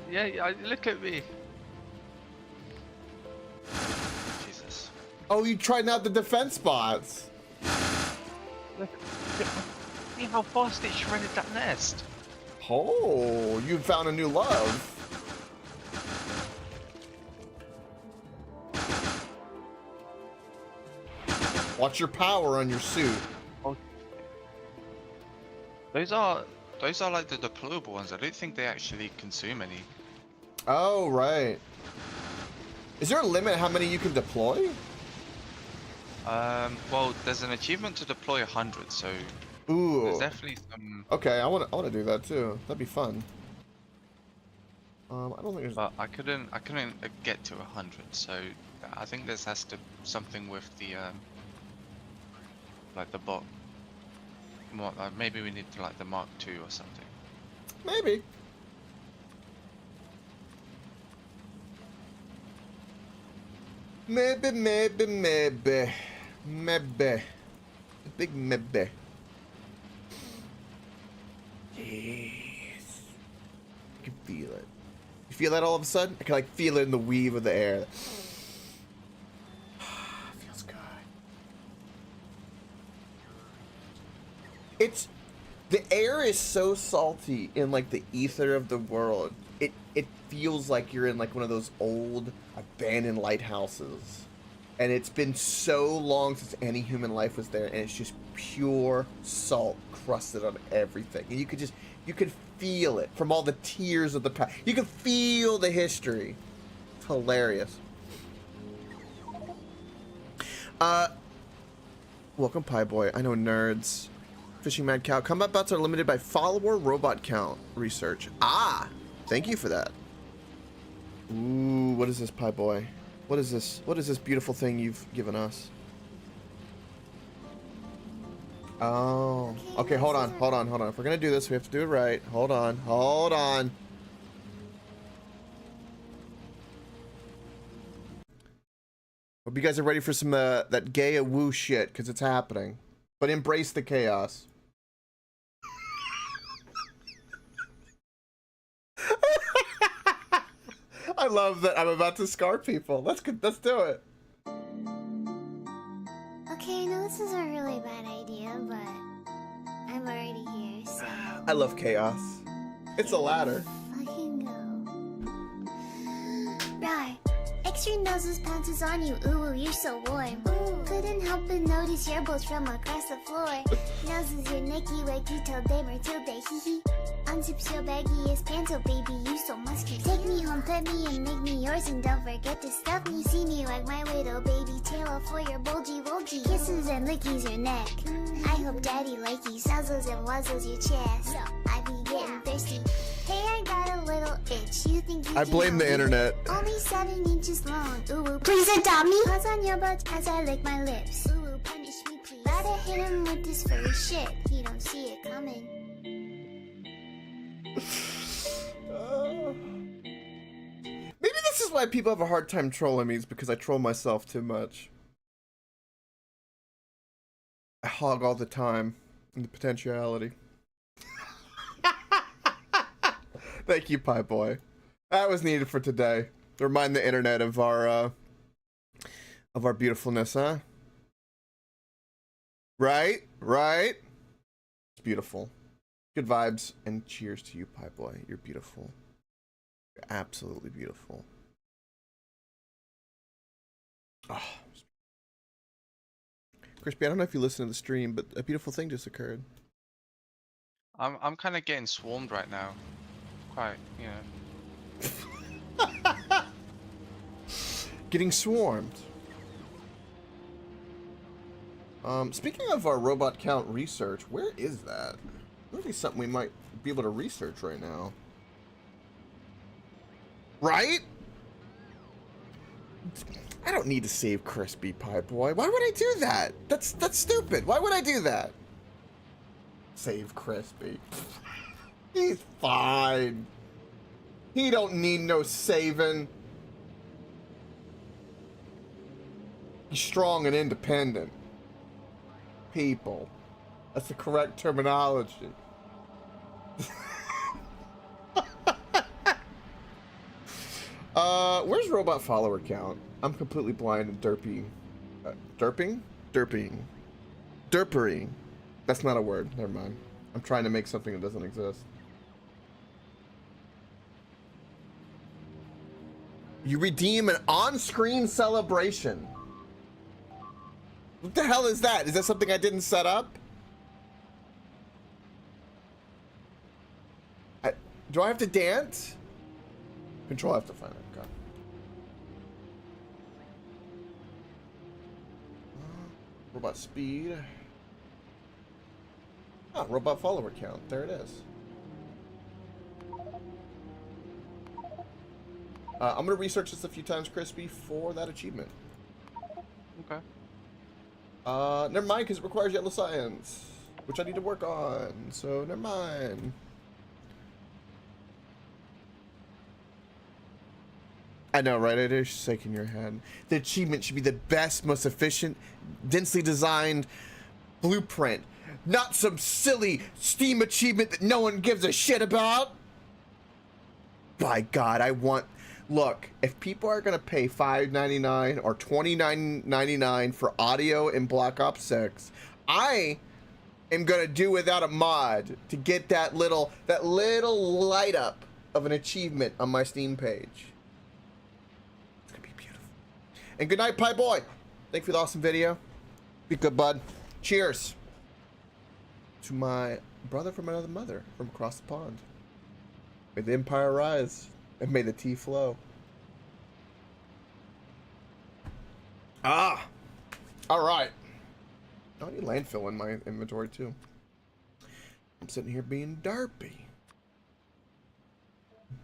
Yeah, look at me. Jesus. Oh, you tried out the defense bots. Look, see how fast it shredded that nest. Oh, you found a new love. Watch your power on your suit. Oh. Those are like the deployable ones. I don't think they actually consume any. Oh, right. Is there a limit how many you can deploy? Well, there's an achievement to deploy 100, so Ooh. there's definitely some. Okay, I want to do that too. That'd be fun. I don't think there's. But I couldn't get to 100, so I think this has to something with the like the bot. Maybe we need to like the Mark II or something. Maybe. Maybe. A big maybe. Yes. I can feel it. You feel that all of a sudden? I can like feel it in the weave of the air. Feels good. It's the air is so salty in like the ether of the world. It feels like you're in like one of those old abandoned lighthouses. And it's been so long since any human life was there, and it's just pure salt crusted on everything. And you could feel it from all the tears of the past. You can feel the history. It's hilarious. Welcome, Pie Boy. I know nerds. Fishing Mad Cow. Combat bots are limited by follower robot count research. Ah, thank you for that. Ooh, what is this, Pie Boy? What is this? What is this beautiful thing you've given us? Oh. Okay, hold on. If we're gonna do this, we have to do it right. Hold on. Hope you guys are ready for some that gay woo shit, because it's happening. But embrace the chaos. I love that I'm about to scar people. Let's do it. Okay, I know this is a really bad idea, but I'm already here, so... I love chaos. It's a ladder. Fucking go. Right. Extra noses pounces on you, ooh, you're so warm. Couldn't help but notice your bolts from across the floor. Noses your necky, wakey, till day, hee hee. Unzips your baggiest pants, oh baby, you so musky. Take me home, pet me, and make me yours, and don't forget to stuff me. See me like my widow, baby, tail off for your bulgy. Kisses and lickies your neck. I hope daddy likey, nuzzles and wuzzles your chest. I be getting thirsty. Hey, I got a little itch. You think you I blame the internet. Only 7 inches long. Ooh, please adopt me. Paws on your butt as I lick my lips. Ooh, punish me, please. Gotta hit him with this furry shit. He don't see it coming. Maybe this is why people have a hard time trolling me, is because I troll myself too much. I hog all the time in the potentiality. Thank you, Pie Boy. That was needed for today. Remind the internet of our beautifulness, huh? Right? It's beautiful. Good vibes, and cheers to you, Pie Boy. You're beautiful. You're absolutely beautiful. Oh. Crispy, I don't know if you listen to the stream, but a beautiful thing just occurred. I'm kind of getting swarmed right now. Quite, you know. Getting swarmed. Speaking of our robot count research, where is that? Maybe something we might be able to research right now. Right? I don't need to save Crispy, Pie Boy. Why would I do that? That's stupid. Why would I do that? Save Crispy. He's fine. He don't need no saving. He's strong and independent. People. That's the correct terminology. Where's robot follower count? I'm completely blind and derping. Derping. That's not a word. Never mind. I'm trying to make something that doesn't exist. You redeem an on-screen celebration. What the hell is that? Is that something I didn't set up? Do I have to dance? Control, I have to find it. Okay. Robot speed. Oh, robot follower count. There it is. I'm going to research this a few times, Crispy, for that achievement. Okay. Never mind, because it requires yellow science, which I need to work on, so never mind. I know, right? It is shaking your head. The achievement should be the best, most efficient, densely designed blueprint, not some silly Steam achievement that no one gives a shit about. By God, I want... Look, if people are going to pay $5.99 or $29.99 for audio in Black Ops 6, I am going to do without a mod to get that little light up of an achievement on my Steam page. It's going to be beautiful. And good night, Pie Boy. Thank you for the awesome video. Be good, bud. Cheers to my brother from another mother from across the pond. May the empire rise. And may the tea flow. Ah! Alright. I need landfill in my inventory too. I'm sitting here being derpy.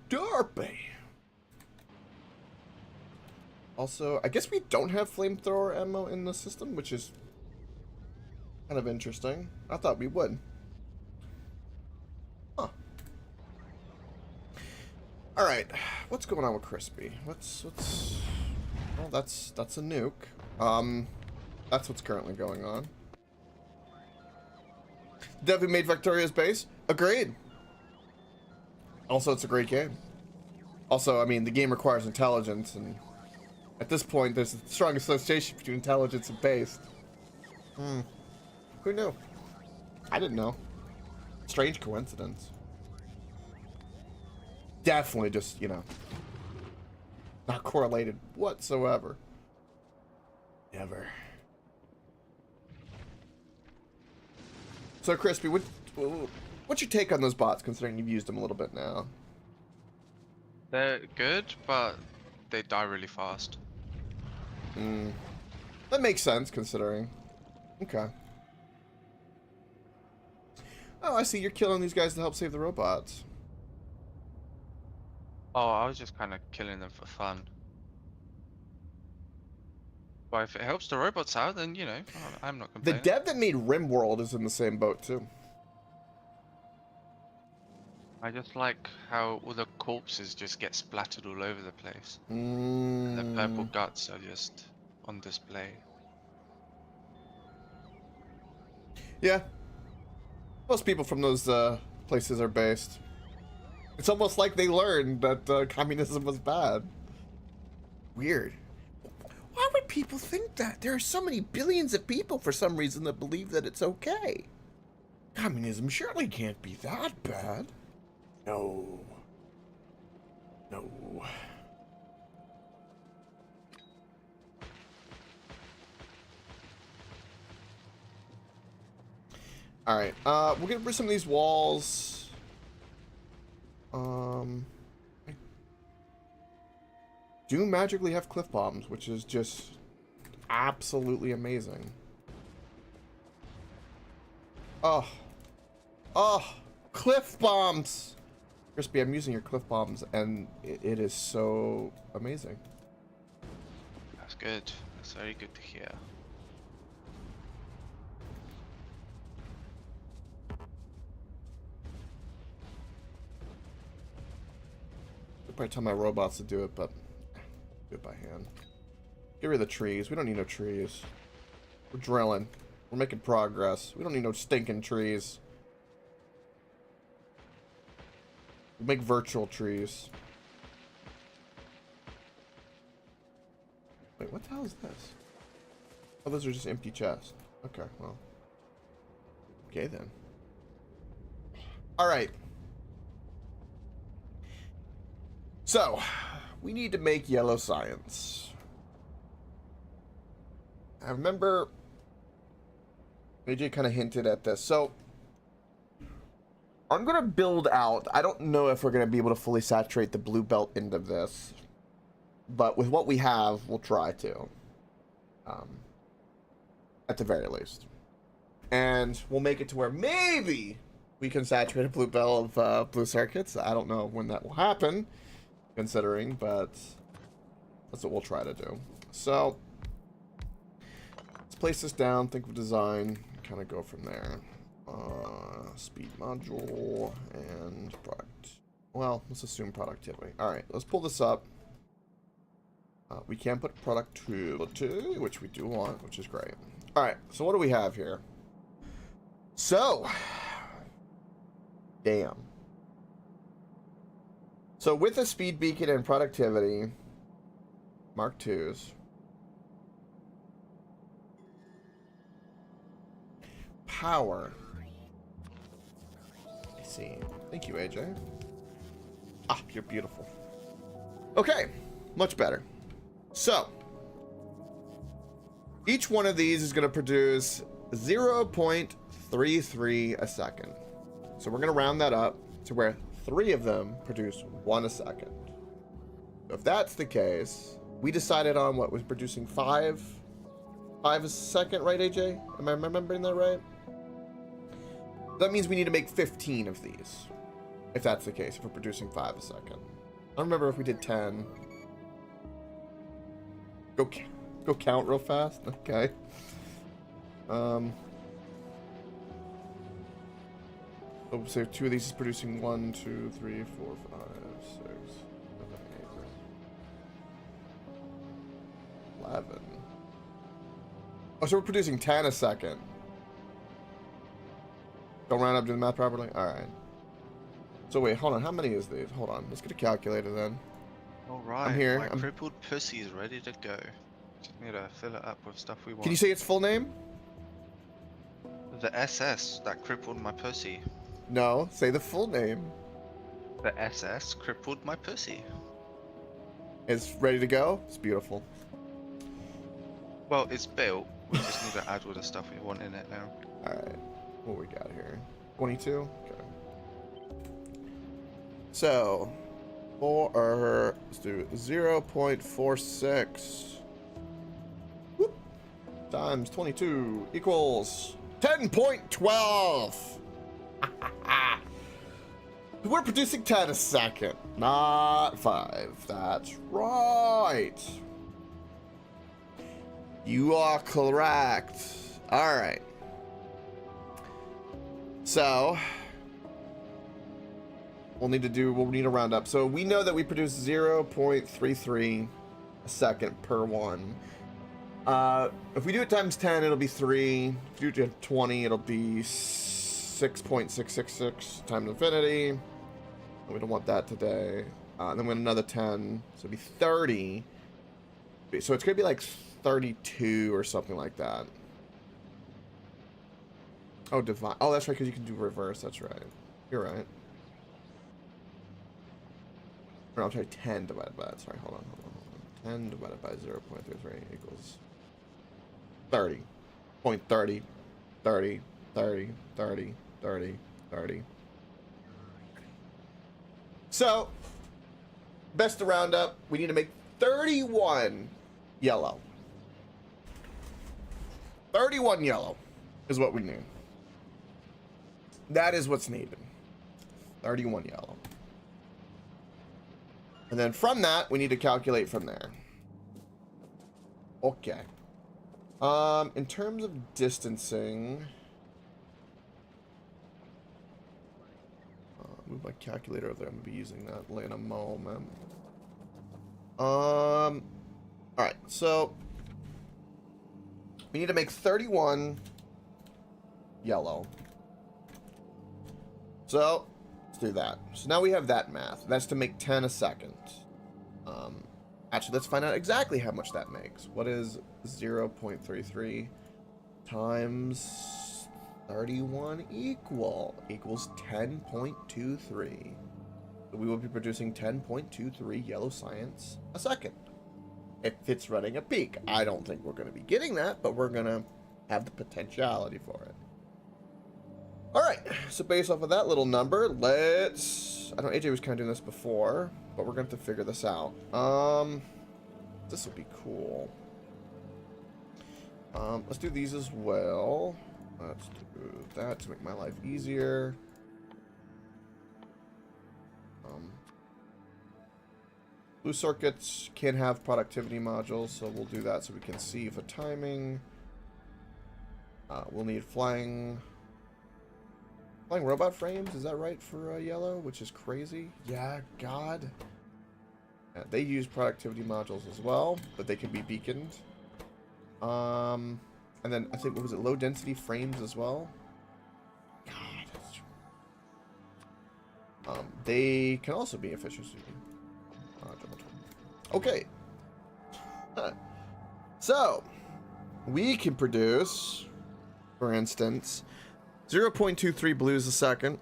Derpy! Also, I guess we don't have flamethrower ammo in the system, which is Kind of interesting. I thought we would. Huh. All right. What's going on with Crispy? What's well, that's a nuke. That's what's currently going on. Dev who made Factorio Space? Agreed. Also, it's a great game. Also, I mean, the game requires intelligence, and at this point, there's a strong association between intelligence and based. Who knew? I didn't know. Strange coincidence. Definitely just, you know, not correlated whatsoever. Never. So, Crispy, what's your take on those bots, considering you've used them a little bit now? They're good, but they die really fast. That makes sense, considering. Okay. Oh, I see. You're killing these guys to help save the robots. Oh, I was just kind of killing them for fun. But if it helps the robots out, then, you know, I'm not The complaining. dev that made RimWorld is in the same boat, too. I just like how all the corpses just get splattered all over the place. And the purple guts are just on display. Yeah. Most people from those places are based. It's almost like they learned that communism was bad. Weird. Why would people think that? There are so many billions of people for some reason that believe that it's okay. Communism surely can't be that bad. No. No. Alright, we'll get rid of some of these walls. I do magically have cliff bombs, which is just absolutely amazing. Oh. Oh, cliff bombs! Crispy, I'm using your cliff bombs, and it is so amazing. That's good. That's very good to hear. I'll probably tell my robots to do it, but do it by hand. Get rid of the trees. We don't need no trees. We're drilling. We're making progress. We don't need no stinking trees. We'll make virtual trees. Wait, what the hell is this? Oh, those are just empty chests. Okay, well. Okay, then. Alright. So, we need to make yellow science. I remember AJ kind of hinted at this. So, I'm going to build out. I don't know if we're going to be able to fully saturate the blue belt end of this. But with what we have, we'll try to. At the very least. And we'll make it to where maybe we can saturate a blue belt of blue circuits. I don't know when that will happen, considering, but that's what we'll try to do. So, let's place this down, think of design, kind of go from there. Speed module and product. Well, let's assume productivity. Alright, let's pull this up. We can put productivity, which we do want, which is great. Alright, so what do we have here? So, damn. So with a speed beacon and productivity, Mark IIs. Power. I see. Thank you, AJ. Ah, you're beautiful. Okay, much better. So, each one of these is going to produce 0.33 a second. So we're going to round that up to where 3 of them produce 1 a second. So if that's the case, we decided on what was producing 5 a second, right, AJ? Am I remembering that right? That means we need to make 15 of these. If that's the case, if we're producing 5 a second. I don't remember if we did 10. Go count real fast. Okay. Oh, so 2 of these is producing 1, 2, 3, 4, 5, 6, 7, 8, 11. Oh, so we're producing 10 a second. Don't round up, do the math properly? Alright. So wait, hold on. How many is these? Hold on. Let's get a calculator then. Alright, I'm here. my I'm... crippled pussy is ready to go. Just need to fill it up with stuff we want. Can you say its full name? The SS that crippled my pussy. No, say the full name. The SS crippled my pussy. It's ready to go? It's beautiful. Well, it's built. We just need to add all the stuff we want in it now. Alright. What we got here? 22? Okay. So, let's do 0.46 whoop, times 22 equals 10.12. We're producing 10 a second, not 5. That's right. You are correct. All right. So we'll need to round up. So we know that we produce 0.33 a second per one. If we do it times 10, it'll be 3. If we do it to 20, it'll be 6.666 times infinity. We don't want that today. Then we have another 10, so it'll be 30. So it's gonna be like 32 or something like that. Oh, divide. Oh, that's right, because you can do reverse. That's right. You're right. No, I'm sorry, 10 divided by that. Sorry, hold on. 10 divided by 0.33 equals 30. 0.30. 30. 30. 30. 30. 30. So, best to round up, we need to make 31 yellow. 31 yellow is what we need. That is what's needed. 31 yellow. And then from that, we need to calculate from there. Okay. In terms of distancing, move my calculator over there. I'm gonna be using that in a moment. All right. So we need to make 31 yellow. So let's do that. So now we have that math. That's to make 10 a second. Actually, let's find out exactly how much that makes. What is 0.33 times 31 equals 10.23. So we will be producing 10.23 yellow science a second. If it's running a peak. I don't think we're going to be getting that, but we're going to have the potentiality for it. Alright, so based off of that little number, let's... I know AJ was kind of doing this before, but we're going to have to figure this out. This will be cool. Let's do these as well. Let's do that to make my life easier. Blue circuits can have productivity modules, so we'll do that so we can see for timing. We'll need flying robot frames, is that right, for yellow, which is crazy. Yeah, God. Yeah, they use productivity modules as well, but they can be beaconed. And then I think, what was it, low density frames as well? God, that's true. They can also be efficiency. Okay. So, we can produce, for instance, 0.23 blues a second.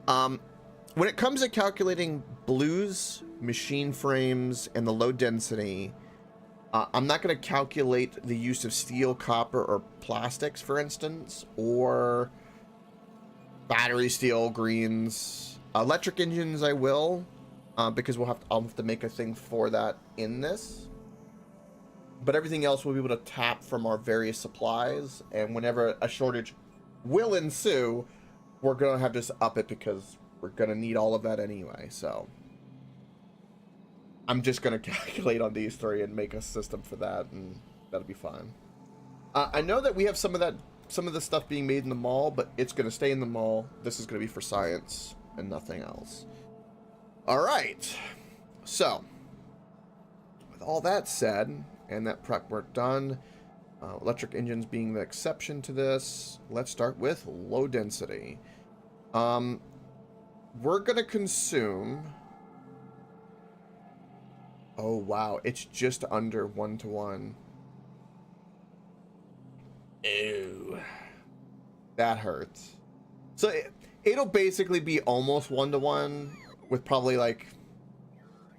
When it comes to calculating blues, machine frames, and the low density, I'm not going to calculate the use of steel, copper, or plastics, for instance, or battery steel, greens. Electric engines I will, because I'll have to make a thing for that in this. But everything else we'll be able to tap from our various supplies, and whenever a shortage will ensue, we're going to have to just up it because we're going to need all of that anyway, so I'm just going to calculate on these three and make a system for that, and that'll be fine. I know that we have some of that some of the stuff being made in the mall, but it's going to stay in the mall. This is going to be for science and nothing else. All right. So, with all that said, and that prep work done, electric engines being the exception to this, let's start with low density. We're going to consume... Oh, wow. It's just under 1-to-1. Ew. That hurts. So it'll basically be almost 1-to-1 with probably like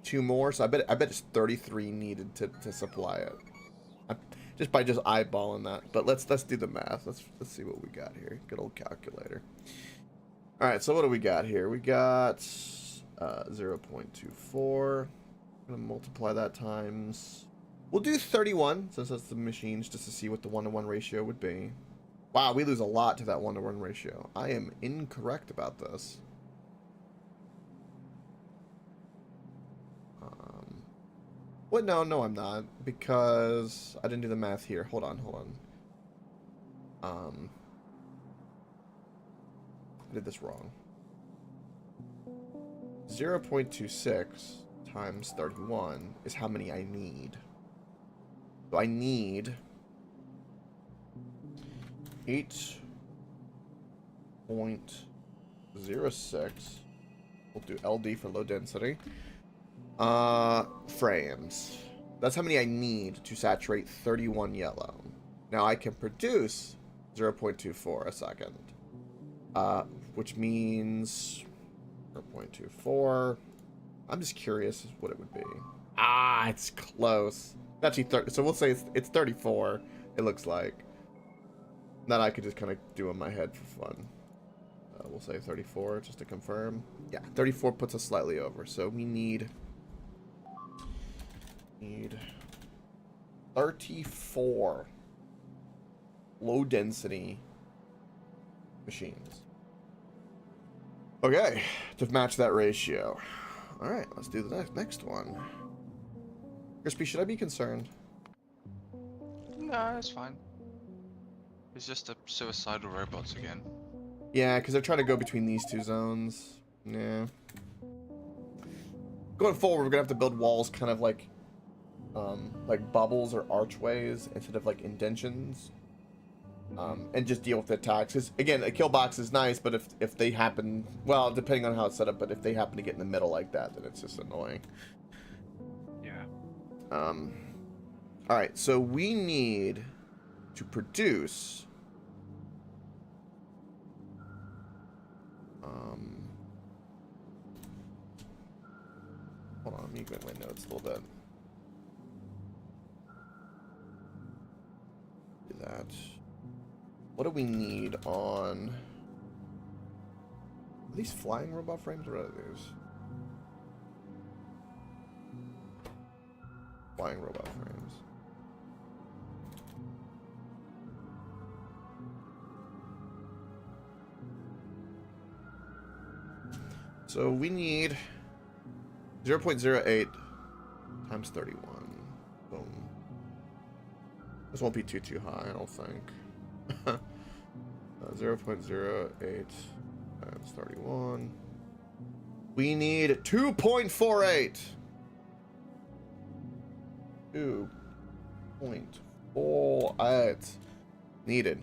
2 more. So I bet it's 33 needed to supply it. Just by eyeballing that. But let's do the math. Let's see what we got here. Good old calculator. All right, so what do we got here? We got 0.24. I'm gonna multiply that times. We'll do 31 since that's the machines, just to see what the 1-to-1 ratio would be. Wow, we lose a lot to that 1-to-1 ratio. I am incorrect about this. What? No, I'm not, because I didn't do the math here. Hold on. I did this wrong. 0.26 times 31 is how many I need. So I need 8.06. We'll do LD for low density. Frames. That's how many I need to saturate 31 yellow. Now I can produce 0.24 a second. Which means 0.24. I'm just curious what it would be. Ah, it's close. Actually, so we'll say it's 34. It looks like. That I could just kind of do in my head for fun. We'll say 34 just to confirm. Yeah, 34 puts us slightly over. So we need 34 low density machines. Okay, to match that ratio. All right, let's do the next one. Crispy, should I be concerned? No, it's fine. It's just the suicidal robots again. Yeah, because they're trying to go between these two zones. Yeah. Going forward, we're gonna have to build walls kind of like bubbles or archways instead of like indentions. And just deal with the attacks. Because again, a kill box is nice, but if they happen, well, depending on how it's set up, but if they happen to get in the middle like that, then it's just annoying. Yeah. All right, so we need to produce. Hold on, let me get my notes a little bit. Do that. What do we need on... Are these flying robot frames or what are these? Flying robot frames. So we need 0.08 times 31. Boom. This won't be too high, I don't think. 0.08 times 31. We need 2.48. 2.48 needed.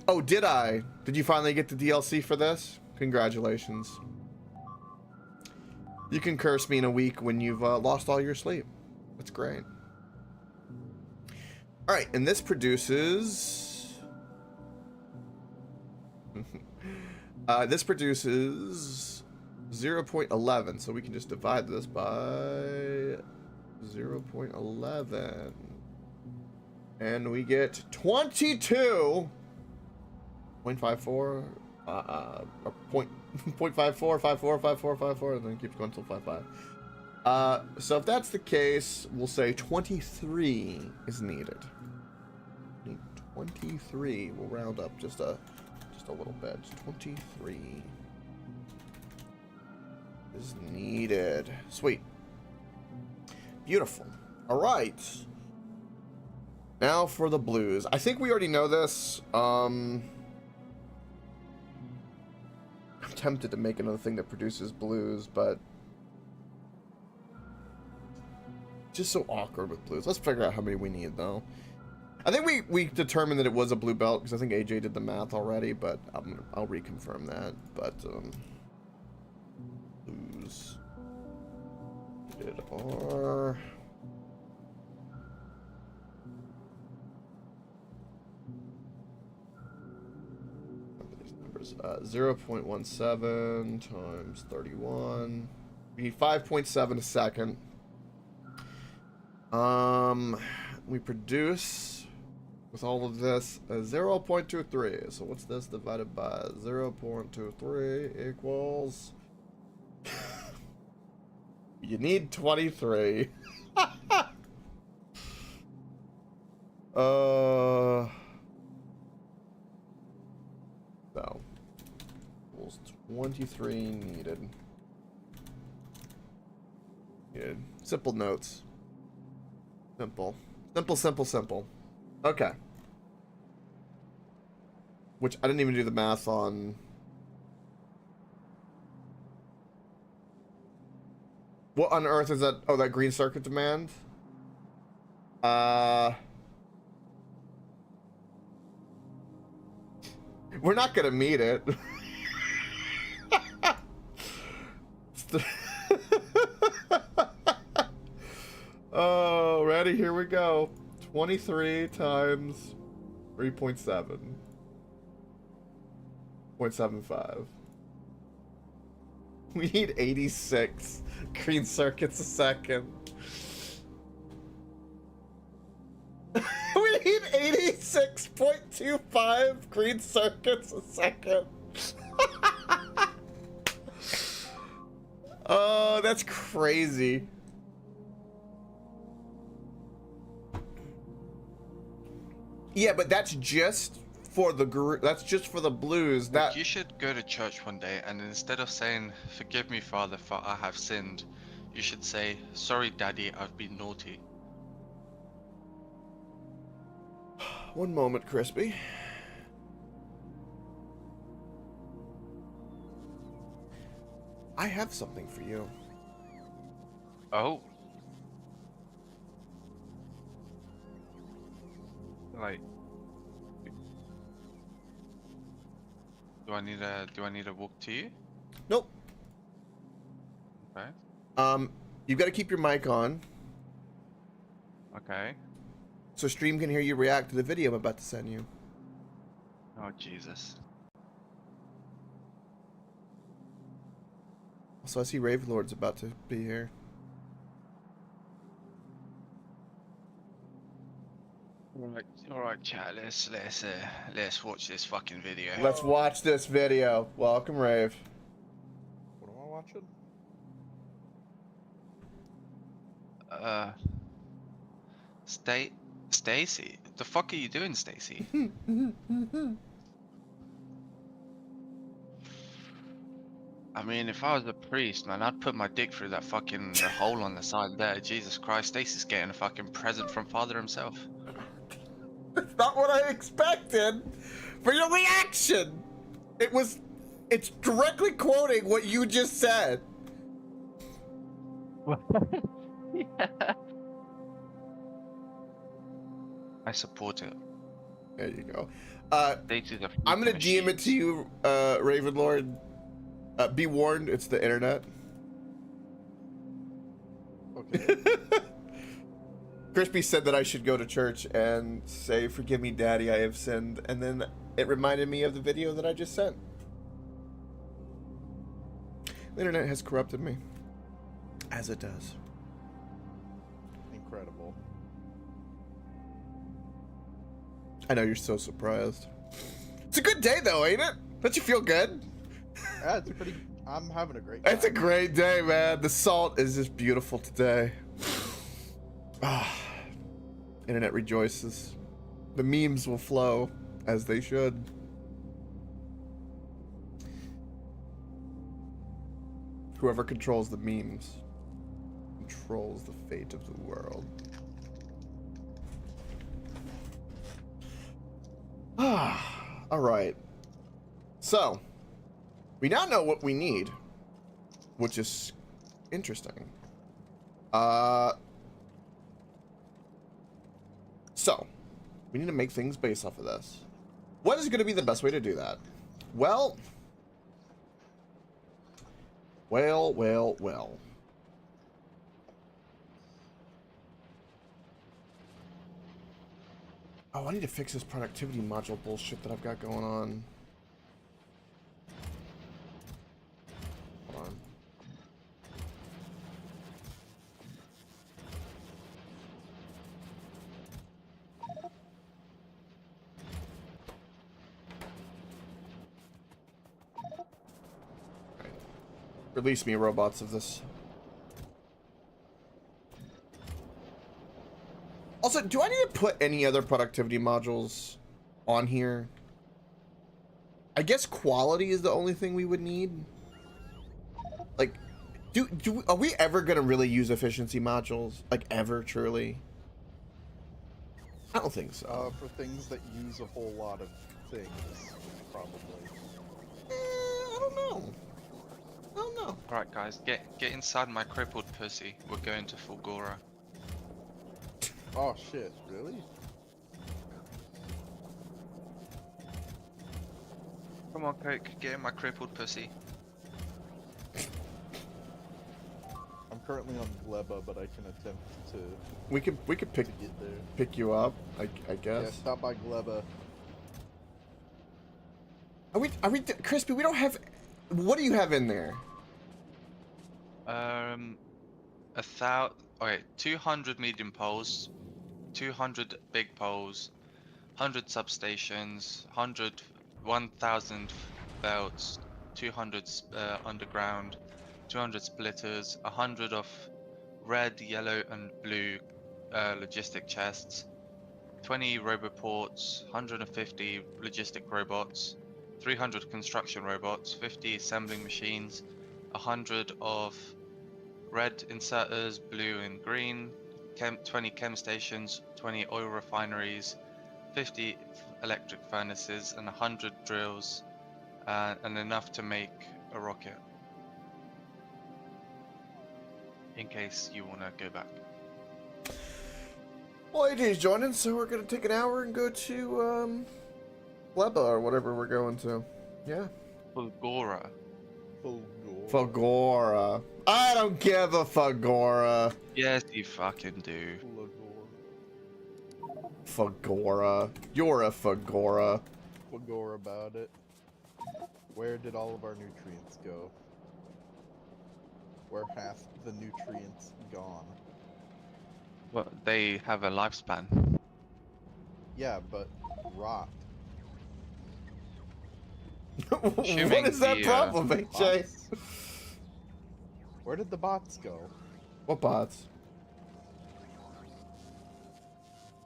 Oh, did I? Did you finally get the DLC for this? Congratulations. You can curse me in a week when you've lost all your sleep. That's great. All right, and this produces... this produces 0.11, so we can just divide this by 0.11. And we get 22.54, or 0.54, and then it keeps going until 55. So if that's the case, we'll say 23 is needed. 23. We'll round up just a little bit. 23 is needed. Sweet. Beautiful. All right. Now for the blues. I think we already know this. I'm tempted to make another thing that produces blues, but just so awkward with blues. Let's figure out how many we need, though. I think we determined that it was a blue belt because I think AJ did the math already, but I'll reconfirm that. But blues did are 0.17 times 31. We need 5.7 a second. We produce with all of this 0.23. So what's this divided by 0.23 equals? You need 23. No. Equals 23 needed. Needed. Simple notes. Simple. Simple, simple, simple. Okay. Which I didn't even do the math on. What on earth is that? Oh, that green circuit demand? We're not gonna meet it. Oh, ready? Here we go. 23 times 3.7. 0.75. We need 86 green circuits a second. We need 86.25 green circuits a second. Oh, that's crazy. Yeah, but that's just for the blues. That You should go to church one day, and instead of saying, "Forgive me, Father, for I have sinned," you should say, "Sorry, Daddy, I've been naughty." One moment, Crispy. I have something for you. Oh, Like, do I need a walk to you? Nope. Okay. You've got to keep your mic on Okay. so stream can hear you react to the video I'm about to send you. Oh Jesus. Also, I see Ravenlord's about to be here. All right, chat. Let's watch this fucking video. Let's watch this video. Welcome, Rave. What am I watching? Stacy, the fuck are you doing, Stacy? I mean, if I was a priest, man, I'd put my dick through that fucking hole on the side there. Jesus Christ, Stacy's getting a fucking present from Father himself. That's not what I expected for your reaction. It's directly quoting what you just said. Yeah. I support it. There you go. Stacy's a I'm gonna freaking DM it to you, Ravenlord. Be warned, it's the internet. Okay. Crispy said that I should go to church and say, "Forgive me, Daddy, I have sinned," and then it reminded me of the video that I just sent. The internet has corrupted me, as it does. Incredible. I know you're so surprised. It's a good day, though, ain't it? Don't you feel good? Yeah, it's pretty. I'm having a great time. It's a great day, man. The salt is just beautiful today. Ah, internet rejoices. The memes will flow as they should. Whoever controls the memes controls the fate of the world. All right. So, we now know what we need, which is interesting. So, we need to make things based off of this. What is going to be the best way to do that? Well. Oh, I need to fix this productivity module bullshit that I've got going on. Hold on. Right. Release me, robots, of this. Also, do I need to put any other productivity modules on here? I guess quality is the only thing we would need. Like, are we ever gonna really use efficiency modules? Like, ever, truly? I don't think so. For things that use a whole lot of things, probably. I don't know. I don't know. Alright guys, get inside my crippled pussy. We're going to Fulgora. Oh shit, really? Come on, Coke, get in my crippled pussy. I'm currently on Gleba, but I can attempt to We could get there. pick you up, I Yeah, guess. stop by Gleba. Are we Crispy? We don't have. What do you have in there? 200 medium poles, 200 big poles, 100 substations, 1,000 belts, 200 underground, 200 splitters, 100 of red, yellow, and blue logistic chests, 20 roboports, 150 logistic robots, 300 construction robots, 50 assembling machines, 100 of red inserters, blue and green, 20 chem stations, 20 oil refineries, 50 electric furnaces, and 100 drills, and enough to make a rocket. In case you want to go back. Well, AJ's joining, so we're gonna take an hour and go to Leba or whatever we're going to. Yeah. Fulgora. Fagora. I don't give a Fagora. Yes, you fucking do. Fagora. You're a Fagora. Fagora about it. Where did all of our nutrients go? Where hath the nutrients gone? Well, they have a lifespan. Yeah, but rot. What Assuming is that the, problem, AJ? Bots? Where did the bots go? What bots?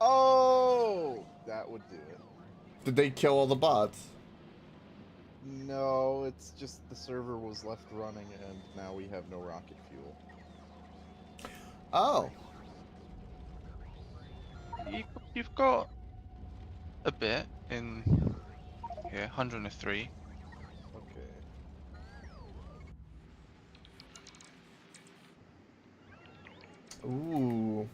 Oh, that would do it. Did they kill all the bots? No, it's just the server was left running and now we have no rocket fuel. Oh. You've got a bit in here, 103. Okay. Ooh.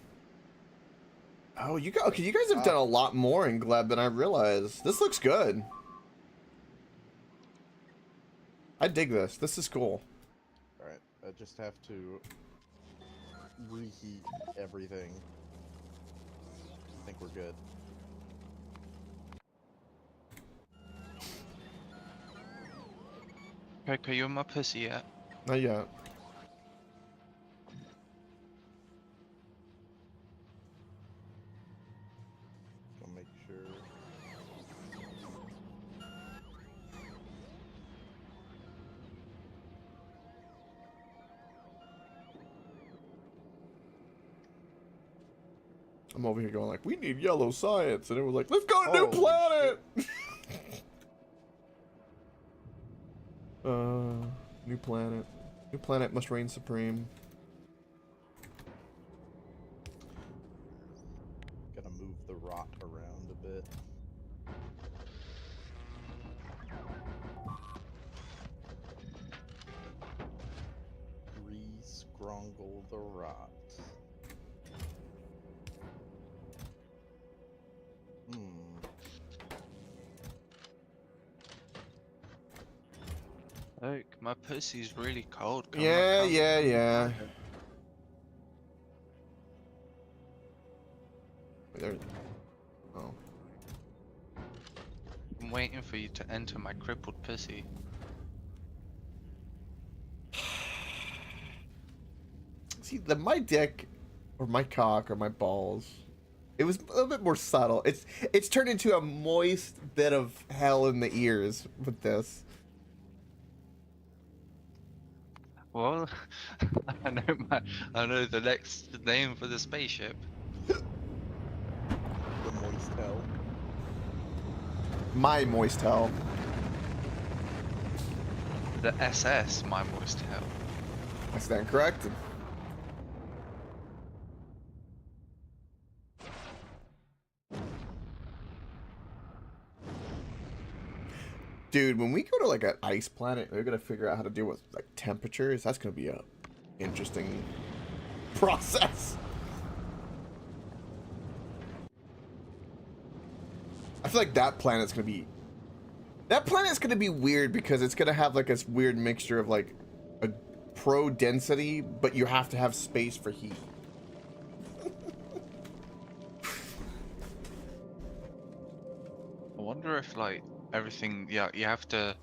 Oh, you guys, okay, you guys have done a lot more in Gleb than I realized. This looks good. I dig this. This is cool. Alright, I just have to reheat everything. I think we're good. Coke, are you in my pussy yet? Not yet. I'll make sure. I'm over here going like, we need yellow science, and it was like, let's go to New Holy Planet. New Planet. New Planet must reign supreme. Gotta move the rot around a bit. Grongle the Rot. Look, my pussy's really cold. Come Yeah, come yeah, come yeah. find it. There. Oh. I'm waiting for you to enter my crippled pussy. See, my dick, or my cock, or my balls, it was a little bit more subtle. It's turned into a moist bit of hell in the ears with this. Well, I know the next name for the spaceship. The moist hell. My moist hell. The SS, my moist hell. I stand corrected. Dude, when we go to like an ice planet, we're gonna figure out how to deal with like temperatures. That's gonna be a interesting process. I feel like that planet's gonna be weird because it's gonna have like this weird mixture of like a pro density, but you have to have space for heat. I wonder if like everything, yeah, you have to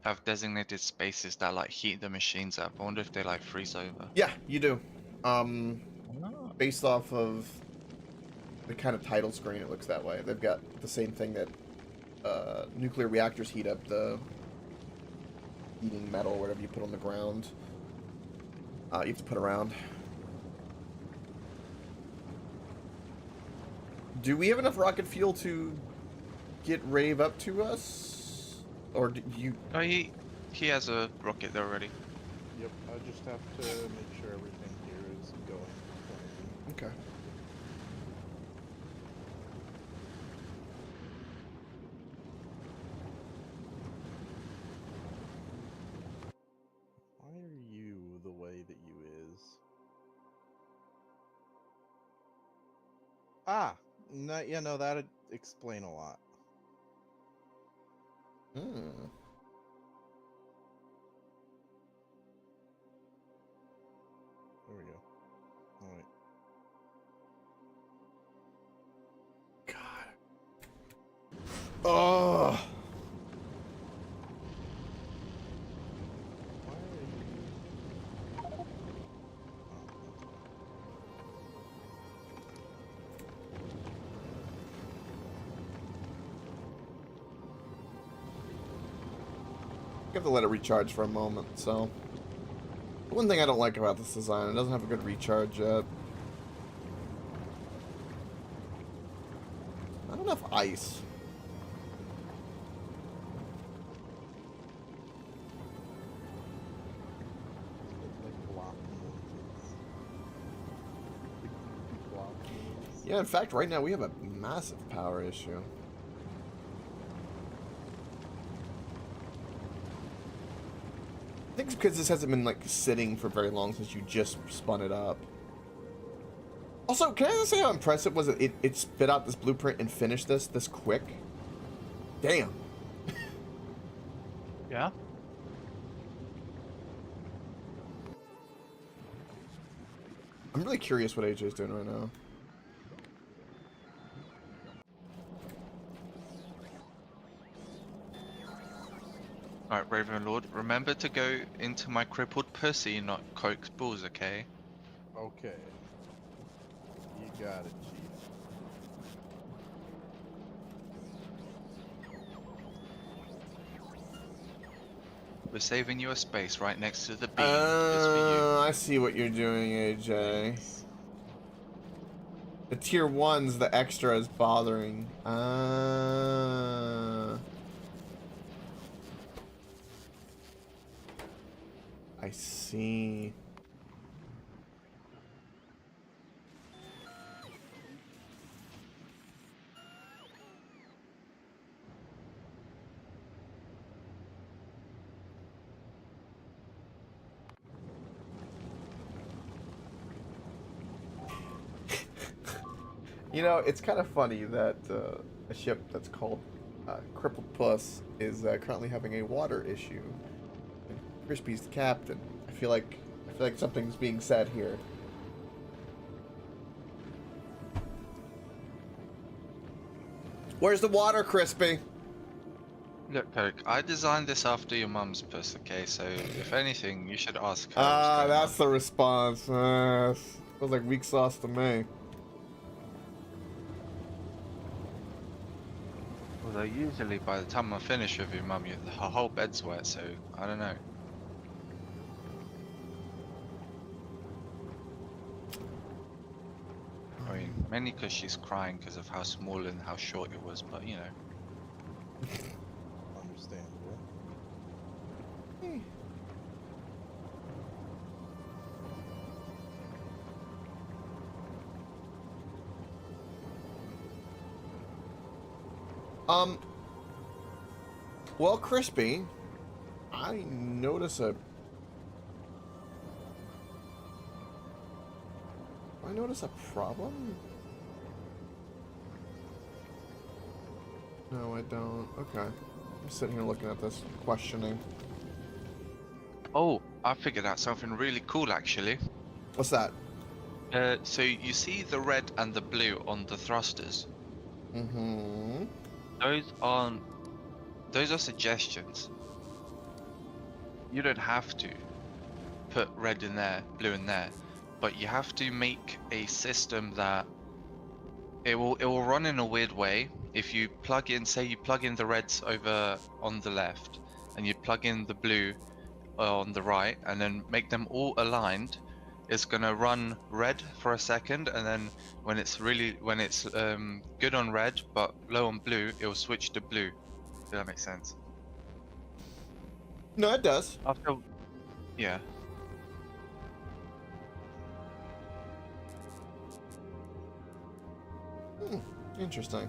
have designated spaces that like heat the machines up. I wonder if they like freeze over. Yeah, you do. Oh. Based off of the kind of title screen, it looks that way. They've got the same thing that nuclear reactors heat up, the heating metal, whatever you put on the ground. You have to put around. Do we have enough rocket fuel to get Rave up to us? Or do you... Oh, he has a rocket there already. Yep, I just have to make sure everything here is going. Okay. Why are you the way that you is? Ah! No, yeah, no, that'd explain a lot. Hmm. There we go. Alright. God. Oh. Why are you... Oh, that's fine. You have to let it recharge for a moment, so... One thing I don't like about this design, it doesn't have a good recharge yet. Not enough ice. Like block noises. Big block noises. Yeah, in fact, right now we have a massive power issue. I think it's because this hasn't been, like, sitting for very long since you just spun it up. Also, can I just say how impressive was it spit out this blueprint and finished this quick? Damn. Yeah? I'm really curious what AJ's doing right now. Alright, Ravenlord, remember to go into my crippled pussy, not Coke's balls, okay? Okay. You got it, Chief. We're saving you a space right next to the beam, just for I see what you're doing, AJ. The tier 1's the extra is bothering. I see. You know, it's kind of funny that a ship that's called Crippled Puss is currently having a water issue. And Crispy's the captain. I feel like something's being said here. Where's the water, Crispy? Look, Coke, I designed this after your mum's puss, okay? So, if anything, you should ask her what's Ah, going that's on. the response. Feels like weak sauce to me. Although, usually by the time I finish with your mum, her whole bed's wet, so I don't know. I mean, mainly because she's crying because of how small and how short it was, but you know. Understandable. Well, Crispy, I notice a problem? No, I don't. Okay. I'm sitting here looking at this, questioning. Oh, I figured out something really cool actually. What's that? So you see the red and the blue on the thrusters? Mm-hmm. Those are suggestions. You don't have to put red in there, blue in there, but you have to make a system that it will run in a weird way. If you plug in, say you plug in the reds over on the left, and you plug in the blue on the right, and then make them all aligned, it's gonna run red for a second, and then when it's good on red but low on blue, it will switch to blue. Does that make sense? No, it does. After, yeah. Interesting.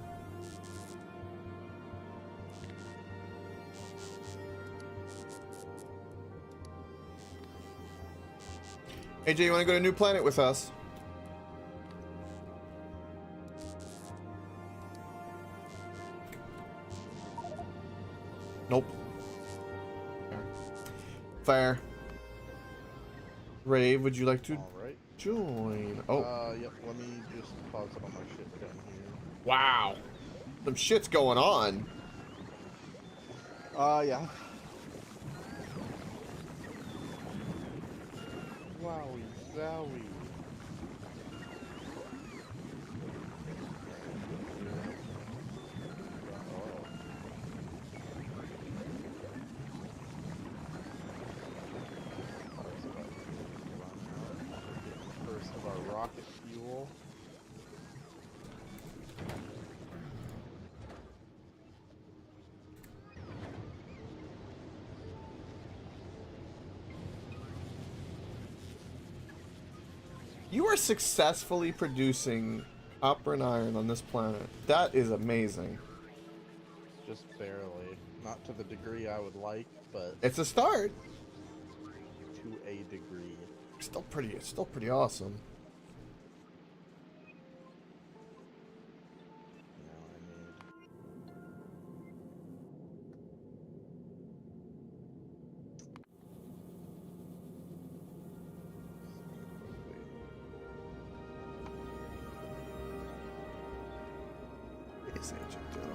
AJ, you want to go to a new planet with us? Nope. Fair. Rave, would you like to Alright. join? Oh, Yep, let me just pause it on my shit down here. wow. Some shit's going on. Yeah. Wowie, zowie. First of our rocket fuel. You are successfully producing copper and iron on this planet. That is amazing. Just barely. Not to the degree I would like, but It's a start. to a degree. It's still pretty awesome. Now I need. It's AJ doing?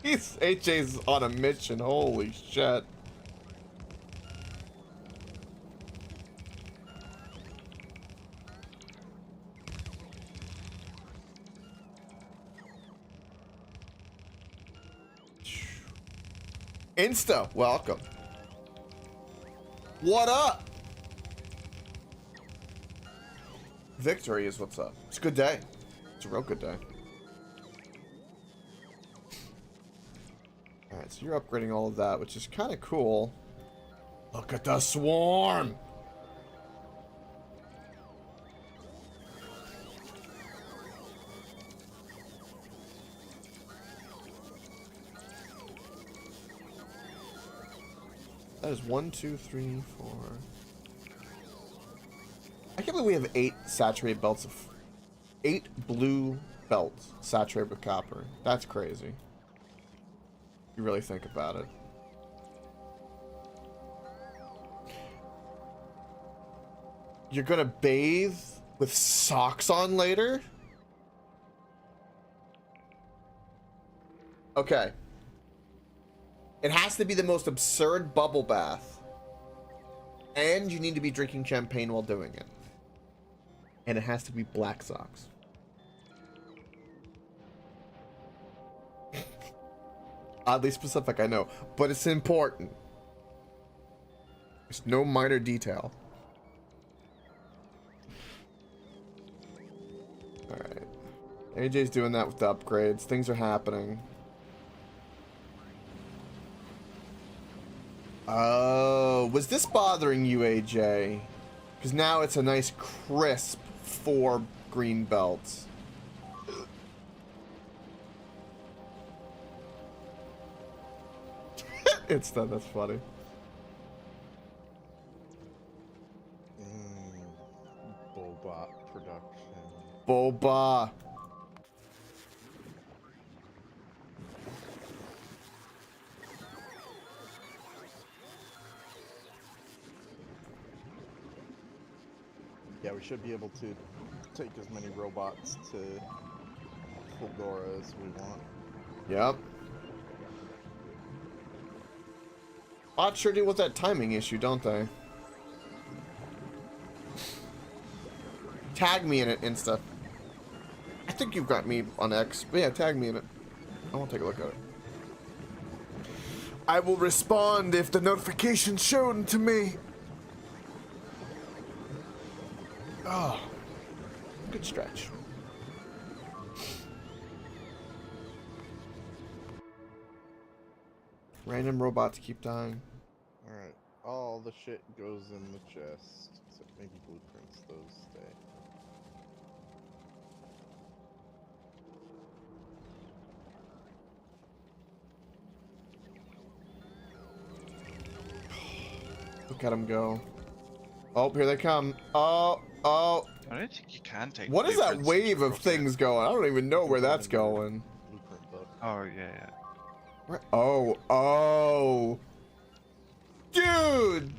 He's AJ's on a mission. Holy shit. Insta, welcome. What up? Victory is what's up. It's a good day. It's a real good day. Alright, so you're upgrading all of that, which is kind of cool. Look at the swarm! That is 1, 2, 3, 4. I can't believe that we have 8 saturated belts of 8 blue belts saturated with copper. That's crazy. You really think about it. You're gonna bathe with socks on later? Okay. It has to be the most absurd bubble bath. And you need to be drinking champagne while doing it. And it has to be black socks. Oddly specific, I know. But it's important. It's no minor detail. Alright. AJ's doing that with the upgrades. Things are happening. Oh, was this bothering you, AJ? Because now it's a nice crisp 4 green belts. That's funny. Boba production. Boba. Yeah, we should be able to take as many robots to Foctorio as we want. Yep. Bots sure deal with that timing issue, don't they? Tag me in it, Insta. I think you've got me on X. But yeah, tag me in it. I want to take a look at it. I will respond if the notification's shown to me. Oh, good stretch. Random robots keep dying. Alright, all the shit goes in the chest. Except maybe blueprints, those stay. Look at them go. Oh, here they come. Oh. I don't think you can take. What is that blueprints wave of across it. things going? I don't even know where that's going. Blueprint book. Oh yeah. Where? Oh. Dude!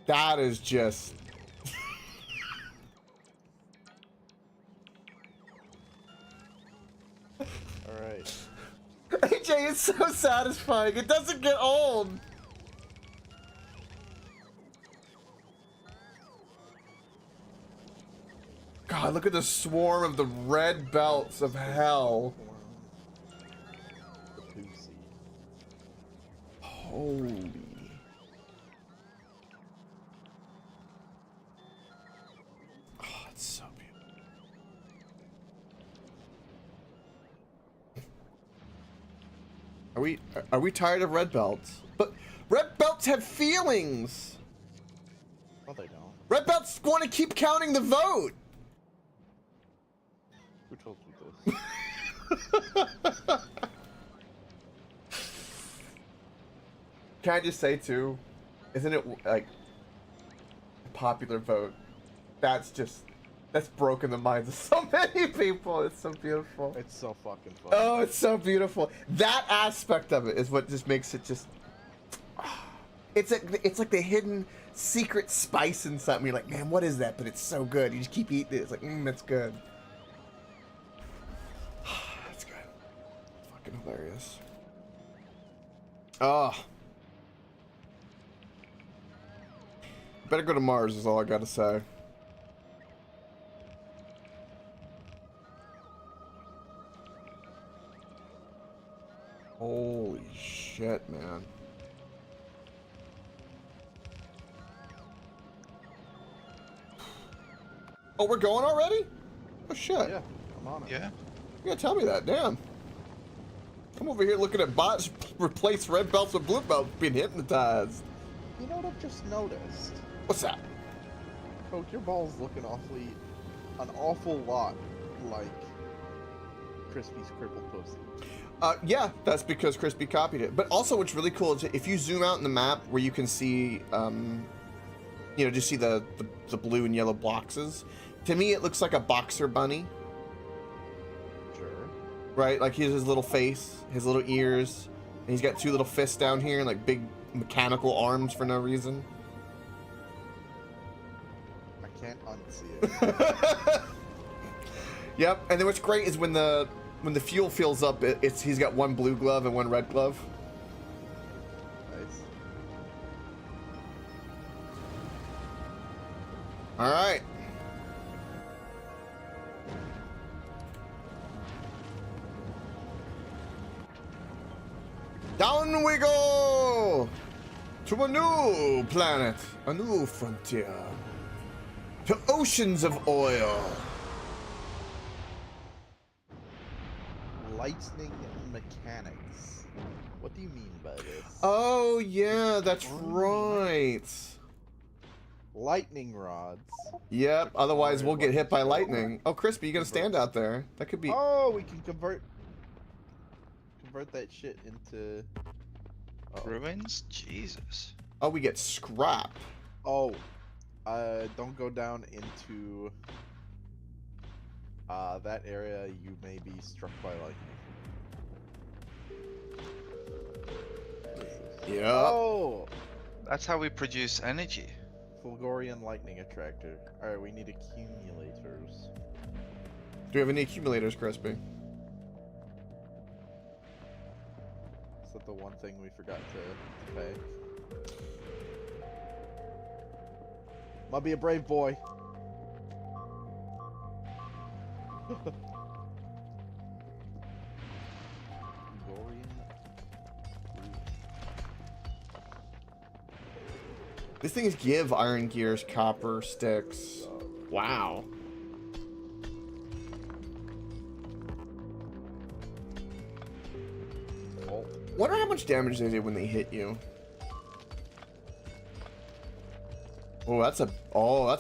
That is just... Alright. AJ, it's so satisfying. It doesn't get old. God, look at the swarm of the red belts of hell. The pussy. Holy. Oh, it's so beautiful. Are we tired of red belts? But red belts have feelings. No, they don't. Red belts want to keep counting the vote. Who told you this? Can I just say too, isn't it like popular vote? That's broken the minds of so many people. It's so beautiful. It's so fucking fun. Oh, it's so beautiful. That aspect of it is what just makes it just. It's like the hidden secret spice in something. You're like, man, what is that? But it's so good. You just keep eating it. It's like, that's good. That's good. It's fucking hilarious. Oh. Better go to Mars is all I gotta say. Holy shit, man. Oh, we're going already? Oh shit. Yeah, I'm on it. Yeah. You gotta tell me that, damn. I'm over here looking at bots replace red belts with blue belts being hypnotized. You know what I've just noticed? What's that? Coke, your ball's looking an awful lot like Crispy's crippled pussy. Yeah, that's because Crispy copied it. But also what's really cool is if you zoom out in the map where you can see, you know, just see the blue and yellow boxes. To me, it looks like a boxer bunny. Sure. Right? Like he has his little face, his little ears, and he's got two little fists down here and like big mechanical arms for no reason. I can't unsee it. Yep, and then what's great is when the fuel fills up, he's got one blue glove and one red glove. Nice. All right. Down we go to a new planet, a new frontier, to oceans of oil. Lightning mechanics. What do you mean by this? Oh yeah, that's right. Lightning rods. Yep. Otherwise, we'll get hit by Convert. lightning. Oh, Crispy, you gotta stand out there. That could be. Oh, we can convert that shit into. Ruins? Jesus. Oh, we get scrap. Oh, don't go down into that area. You may be struck by lightning. Yep. Oh, That's how we produce energy. Fulgorian lightning attractor. All right, we need accumulators. Do we have any accumulators, Crispy? Is that the one thing we forgot to pay? Might be a brave boy. These things give iron gears, copper sticks. Wow. Oh, Wonder how much damage they do when they hit you. Oh, that's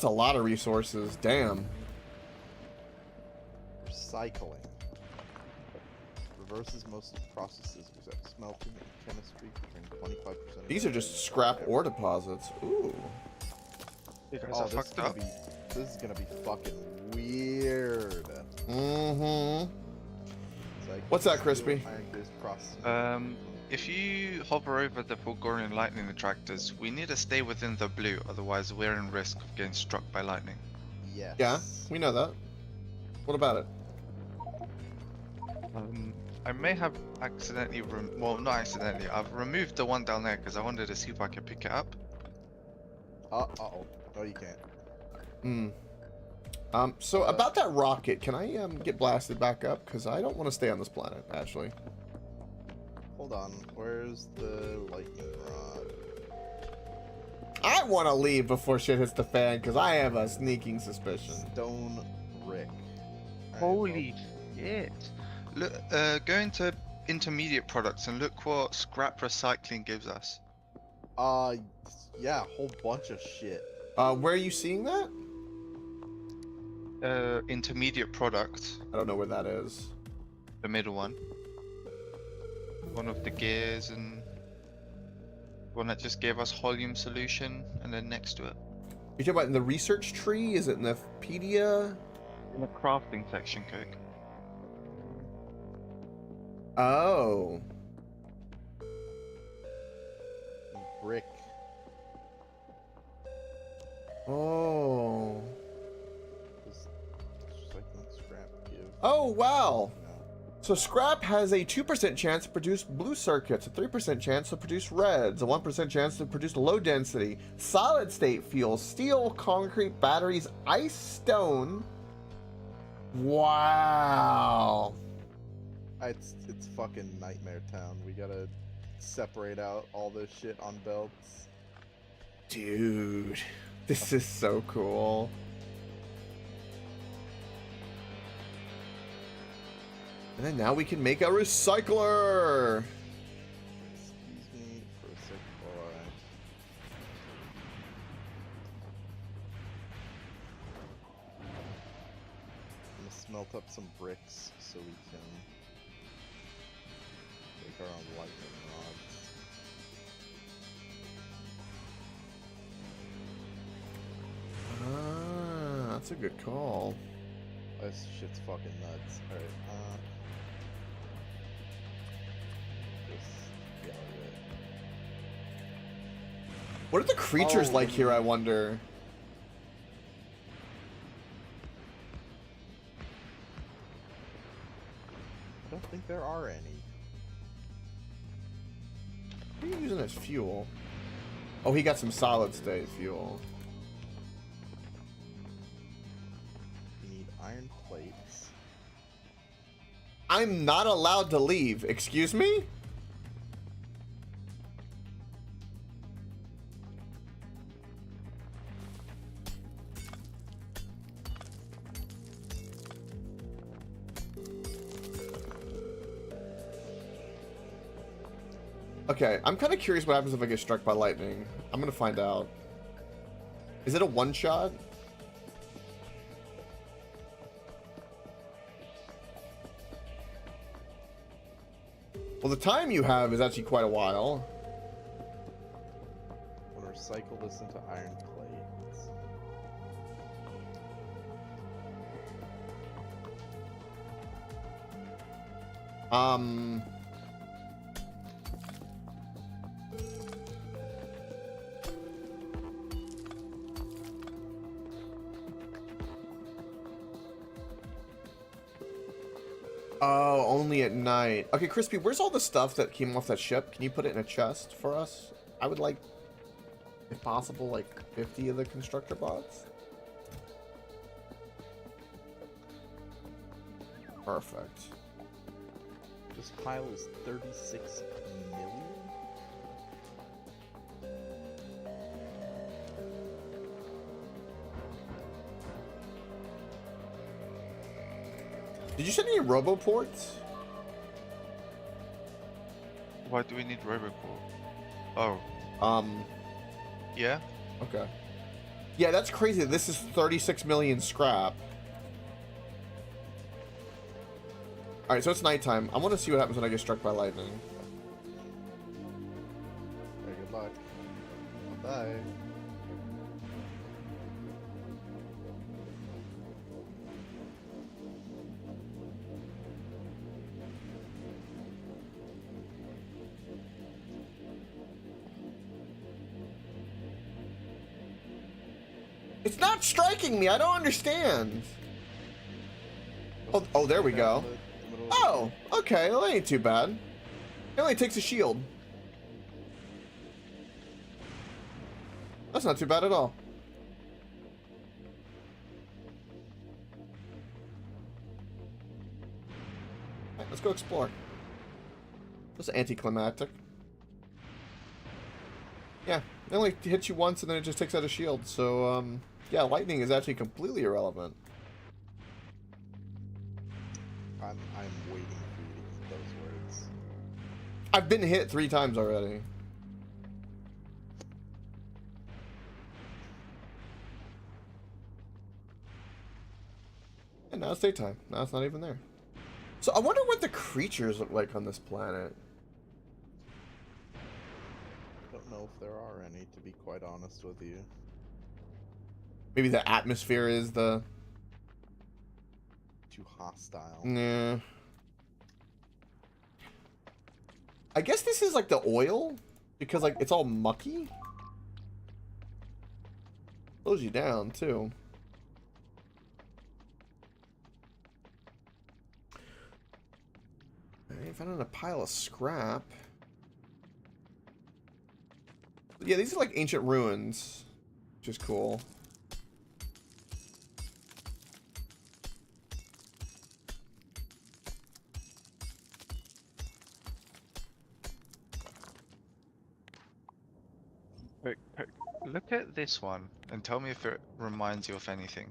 a lot of resources. Damn. recycling. Reverses most processes except smelting and chemistry, featuring 25%. These are just scrap ore deposits. Ooh. You guys Oh, are this is fucked gonna up. be this is gonna be fucking weird. Mm-hmm. It's like What's that, steel Crispy? iron gears processing. If you hover over the Fulgorian lightning attractors, we need to stay within the blue, otherwise we're in risk of getting struck by lightning. Yes. Yeah, we know that. What about it? I may have accidentally, well, not accidentally, I've removed the one down there because I wanted to see if I could pick it up. Uh-oh. No, you can't. So about that rocket, can I get blasted back up? Because I don't want to stay on this planet, actually. Hold on. Where's the lightning rod? I want to leave before shit hits the fan because I have a sneaking suspicion. Stone brick. Alright, Holy shit! Look, go into intermediate products and look what scrap recycling gives us. Yeah, a whole bunch of shit. Where are you seeing that? Intermediate product, I don't know where that is. the middle one. One of the gears and one that just gave us Holium solution, and then next to it. You talking about in the research tree? Is it in the Pedia? In the crafting section, Coke. Oh. Brick. Oh. Does recycling scrap give? Oh, wow. No. So scrap has a 2% chance to produce blue circuits, a 3% chance to produce reds, a 1% chance to produce low density, solid state fuels, steel, concrete, batteries, ice, stone. Wow. It's fucking nightmare town. We gotta separate out all this shit on belts. Dude, this is so cool. And then now we can make a recycler. Excuse me for a second. Alright. I'm gonna smelt up some bricks so we can our own lightning rods. Ah, that's a good call. This shit's fucking nuts. Alright, just get out of it. What are the creatures Oh, like here, I let me- wonder? I don't think there are any. What are you using as fuel? Oh, he got some solid state fuel. You need iron plates. I'm not allowed to leave. Excuse me? Okay, I'm kind of curious what happens if I get struck by lightning. I'm gonna find out. Is it a one-shot? Well, the time you have is actually quite a while. We'll recycle this into iron plates. Oh, only at night. Okay, Crispy, where's all the stuff that came off that ship? Can you put it in a chest for us? I would like, if possible, like 50 of the constructor bots. Perfect. This pile is 36 million? Did you send any roboports? Why do we need Roboport? Oh, yeah. Okay. Yeah, that's crazy. This is 36 million scrap. Alright, so it's nighttime. I want to see what happens when I get struck by lightning. Very good luck. Bye. It's not striking me. I don't understand. Oh, there we go. Oh, okay. Well, that ain't too bad. It only takes a shield. That's not too bad at all. Right, let's go explore. This is anticlimactic. Yeah, it only hits you once and then it just takes out a shield. So, yeah, lightning is actually completely irrelevant. I'm waiting for you to eat those words. I've been hit 3 times already. And now it's daytime. Now it's not even there. So I wonder what the creatures look like on this planet. Don't know if there are any, to be quite honest with you. Maybe the atmosphere is the... Too hostile. Nah. I guess this is like the oil, because like it's all mucky. Slows you down too. I found a pile of scrap. Yeah, these are like ancient ruins, which is cool. Look at this one and tell me if it reminds you of anything.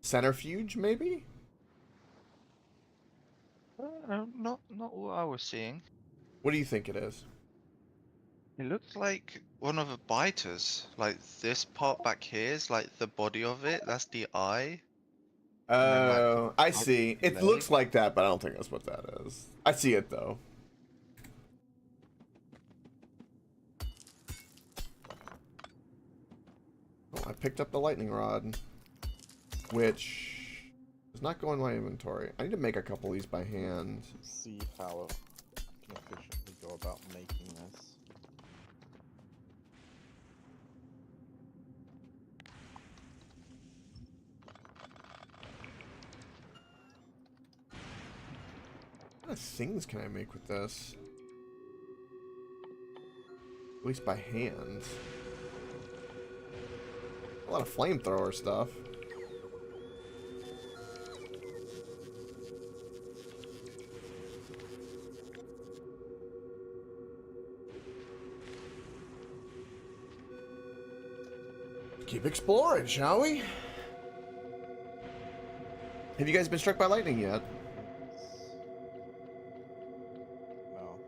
Centrifuge, maybe? Not what I was seeing. What do you think it is? It looked like one of the biters. Like this part back here is like the body of it. That's the eye. And then like Oh, I like, see. It leg. looks like that, but I don't think that's what that is. I see it though. Oh, I picked up the lightning rod, which does not go in my inventory. I need to make a couple of these by hand. See how it can efficiently go about making this. What kind of things can I make with this? At least by hand. A lot of flamethrower stuff. Keep exploring, shall we? Have you guys been struck by lightning yet? No.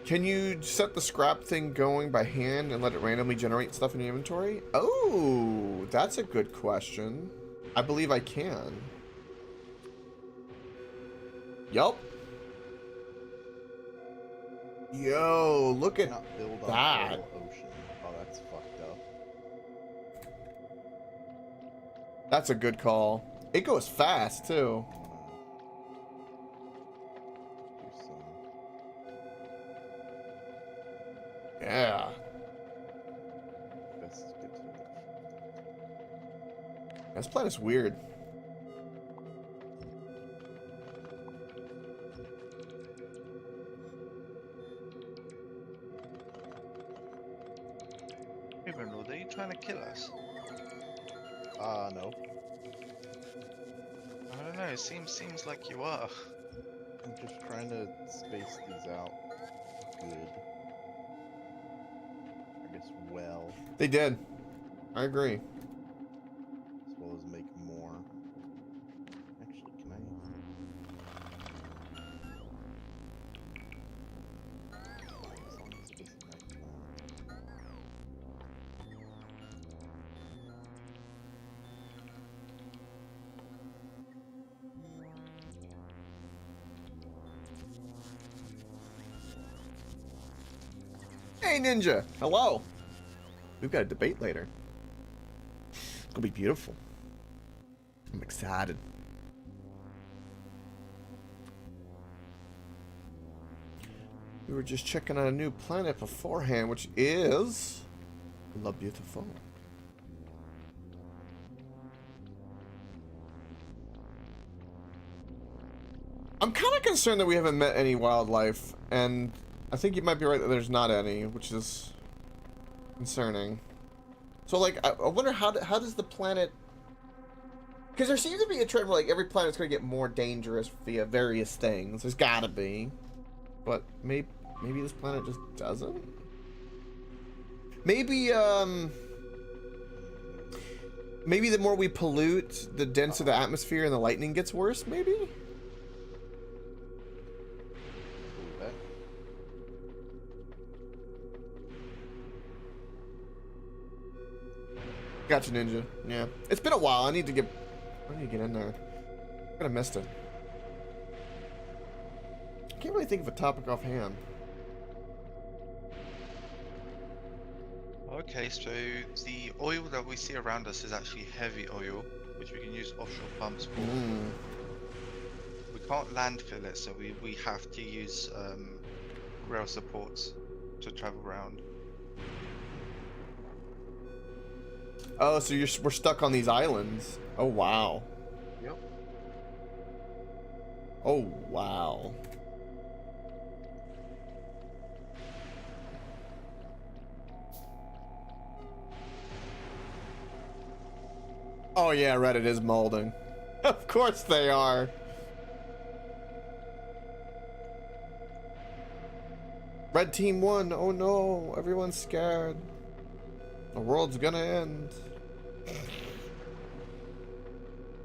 Can you set the scrap thing going by hand and let it randomly generate stuff in your inventory? Oh, that's a good question. I believe I can. Yup. Yo, look at Cannot build on that. fertile ocean. Oh, that's fucked up. That's a good call. It goes fast, too. Do some. Yeah. Investigative. This planet's weird. Even Lord, are you trying to kill us? No. I don't know. It seems like you are. I'm just trying to space these out good. I guess well, They did. I agree. as well as make more. Actually, can I? As long as it isn't nighttime. Hey, Ninja. Hello. We've got a debate later. It's gonna be beautiful. I'm excited. We were just checking on a new planet beforehand, which is La Beautiful. I'm kind of concerned that we haven't met any wildlife, and I think you might be right that there's not any, which is concerning. So, like, I wonder how does the planet... Because there seems to be a trend where, like, every planet's going to get more dangerous via various things. There's gotta be. But maybe this planet just doesn't? Maybe, maybe the more we pollute, the denser the atmosphere and the lightning gets worse, maybe? Ooh, that. Gotcha, Ninja. Yeah. It's been a while. I need to get in there. I kinda missed it. I can't really think of a topic offhand. Okay, so the oil that we see around us is actually heavy oil, which we can use offshore pumps for. Mm. We can't landfill it, so we have to use rail supports to travel around. Oh, so we're stuck on these islands. Oh, wow. Yep. Oh, wow. Oh, yeah, Reddit is molding. Of course they are. Red team won. Oh no, everyone's scared. The world's gonna end.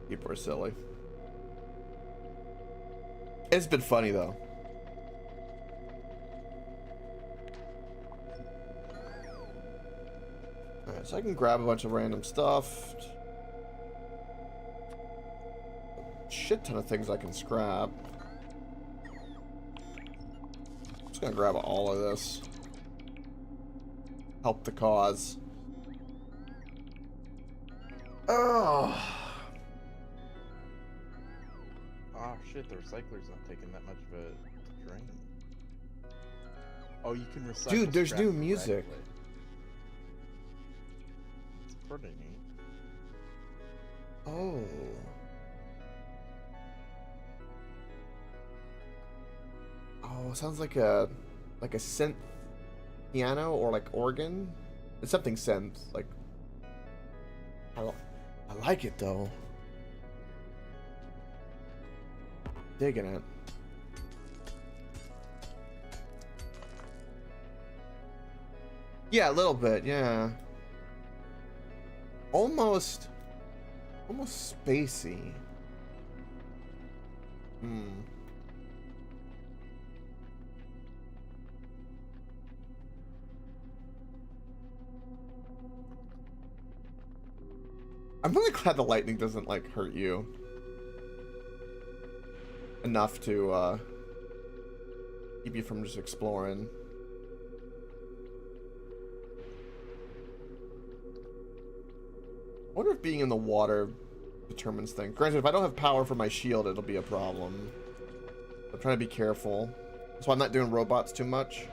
People are silly. It's been funny though. Alright, so I can grab a bunch of random stuff. Shit ton of things I can scrap. Just gonna grab all of this. Help the cause. Oh. Oh shit, the recycler's not taking that much of a drain. Oh, you can recycle. Dude, there's scrap new music. directly. It's pretty neat. Oh. Oh, sounds like a synth piano or like organ. It's something synth. Like I like it though. Digging it. Yeah, a little bit, yeah. Almost spacey. Hmm. I'm really glad the lightning doesn't like hurt you enough to keep you from just exploring. I wonder if being in the water determines things. Granted, if I don't have power for my shield, it'll be a problem. I'm trying to be careful. So I'm not doing robots too much.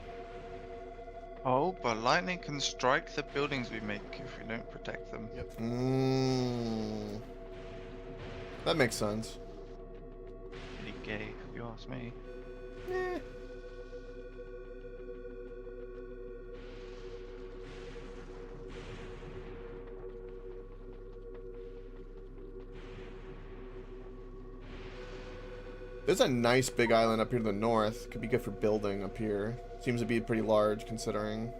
Oh, but lightning can strike the buildings we make if we don't protect them. Yep. That makes sense. Pretty gay, if you ask me. Eh. There's a nice big island up here to the north. Could be good for building up here. Seems to be pretty large considering.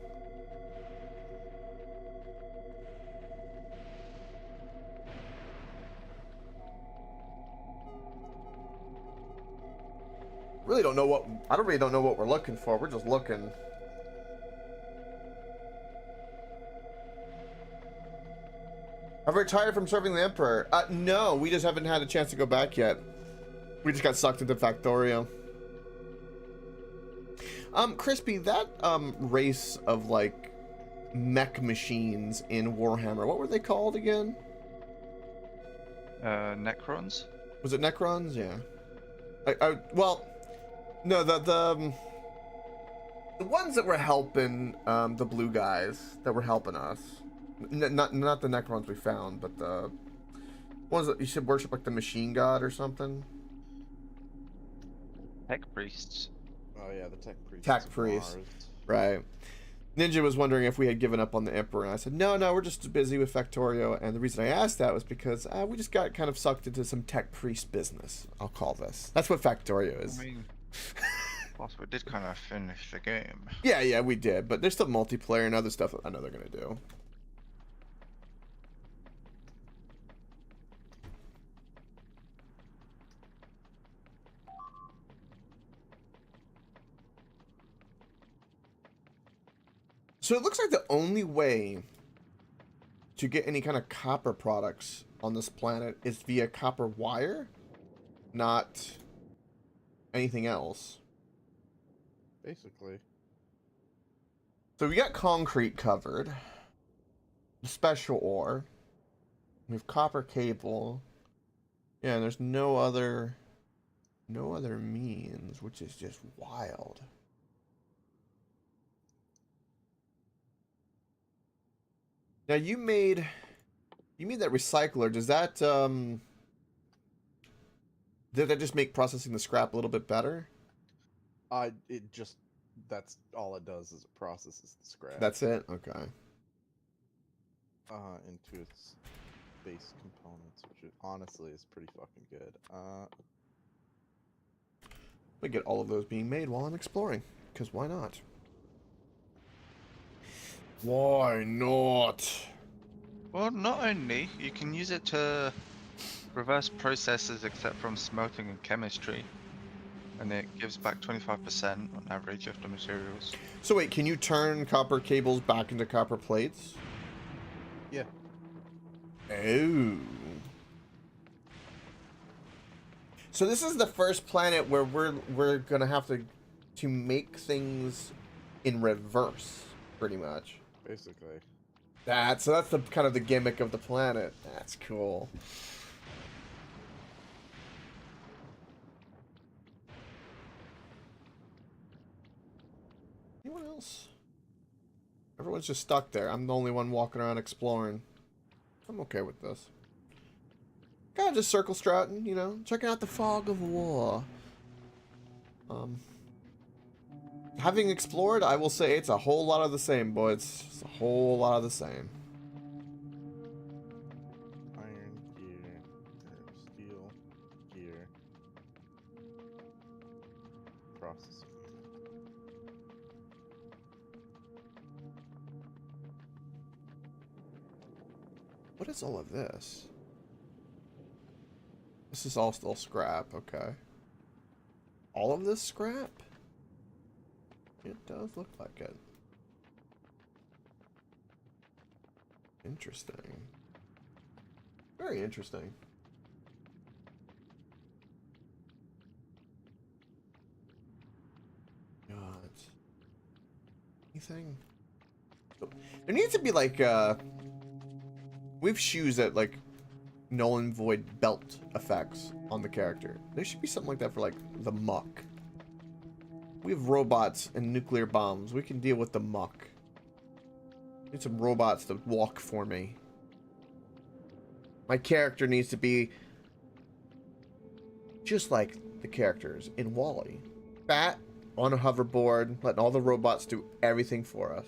I don't really don't know what we're looking for. We're just looking. I've retired from serving the Emperor. No, we just haven't had a chance to go back yet. We just got sucked into Factorio. Crispy, that race of like mech machines in Warhammer, what were they called again? Necrons? Was it Necrons? Yeah. Well, no, the ones that were helping the blue guys that were helping us. Not the Necrons we found, but the ones that you should worship, like the machine god or something. Tech priests. Oh yeah, the tech priest. Tech priest. Right. Ninja was wondering if we had given up on the Emperor, and I said, no, we're just busy with Factorio, and the reason I asked that was because we just got kind of sucked into some tech priest business, I'll call this. That's what Factorio is. I mean, plus we did kind of finish the game. Yeah, we did, but there's still multiplayer and other stuff that I know they're going to do. So it looks like the only way to get any kind of copper products on this planet is via copper wire, not anything else. Basically. So we got concrete covered, special ore, we have copper cable, yeah, and there's no other means, which is just wild. Now you made that recycler. Does that did that just make processing the scrap a little bit better? That's all it does is it processes the scrap. That's it? Okay. Into its base components, which honestly is pretty fucking good. We get all of those being made while I'm exploring, because why not? Why not? Well, not only, you can use it to reverse processes except from smelting and chemistry. and it gives back 25% on average of the materials. So wait, can you turn copper cables back into copper plates? Yeah. Oh. So this is the first planet where we're gonna have to make things in reverse, pretty much. Basically. So that's the kind of the gimmick of the planet. That's cool. Anyone else? Everyone's just stuck there. I'm the only one walking around exploring. I'm okay with this. Kind of just circle strutting, you know, checking out the fog of war. Having explored, I will say it's a whole lot of the same, boys. It's a whole lot of the same. Iron gear, or steel gear, processing. What is all of this? This is all still scrap, okay. All of this scrap? It does look like it. Interesting. Very interesting. God. Anything? There needs to be like we have shoes that like null and void belt effects on the character. There should be something like that for like the muck. We have robots and nuclear bombs. We can deal with the muck. Need some robots to walk for me. My character needs to be just like the characters in WALL-E. Fat, on a hoverboard, letting all the robots do everything for us.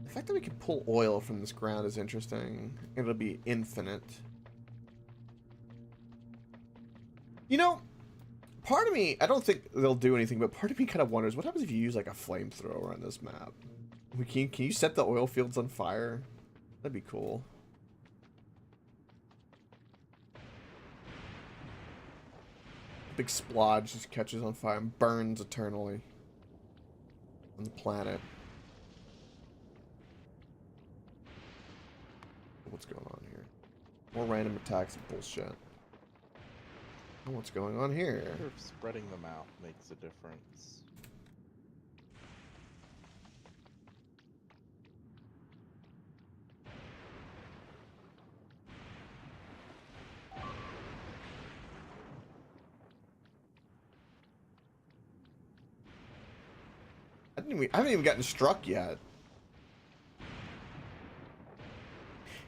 The fact that we can pull oil from this ground is interesting. It'll be infinite. You know, part of me, I don't think they'll do anything, but part of me kind of wonders, what happens if you use like a flamethrower on this map? Can you set the oil fields on fire? That'd be cool. Big splodge just catches on fire and burns eternally on the planet. What's going on here? More random attacks and bullshit. Oh, what's going on here? I wonder if spreading them out makes a difference. I haven't even gotten struck yet.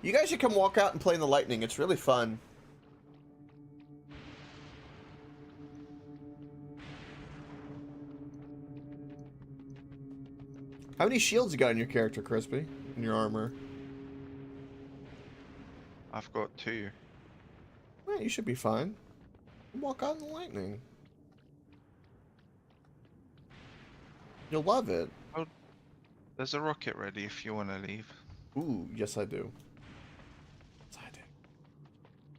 You guys should come walk out and play in the lightning. It's really fun. How many shields you got in your character, Crispy? In your armor? I've got 2. Well, you should be fine. Walk out in the lightning. You'll love it. Oh, there's a rocket ready if you want to leave. Ooh, yes I do. Yes I do.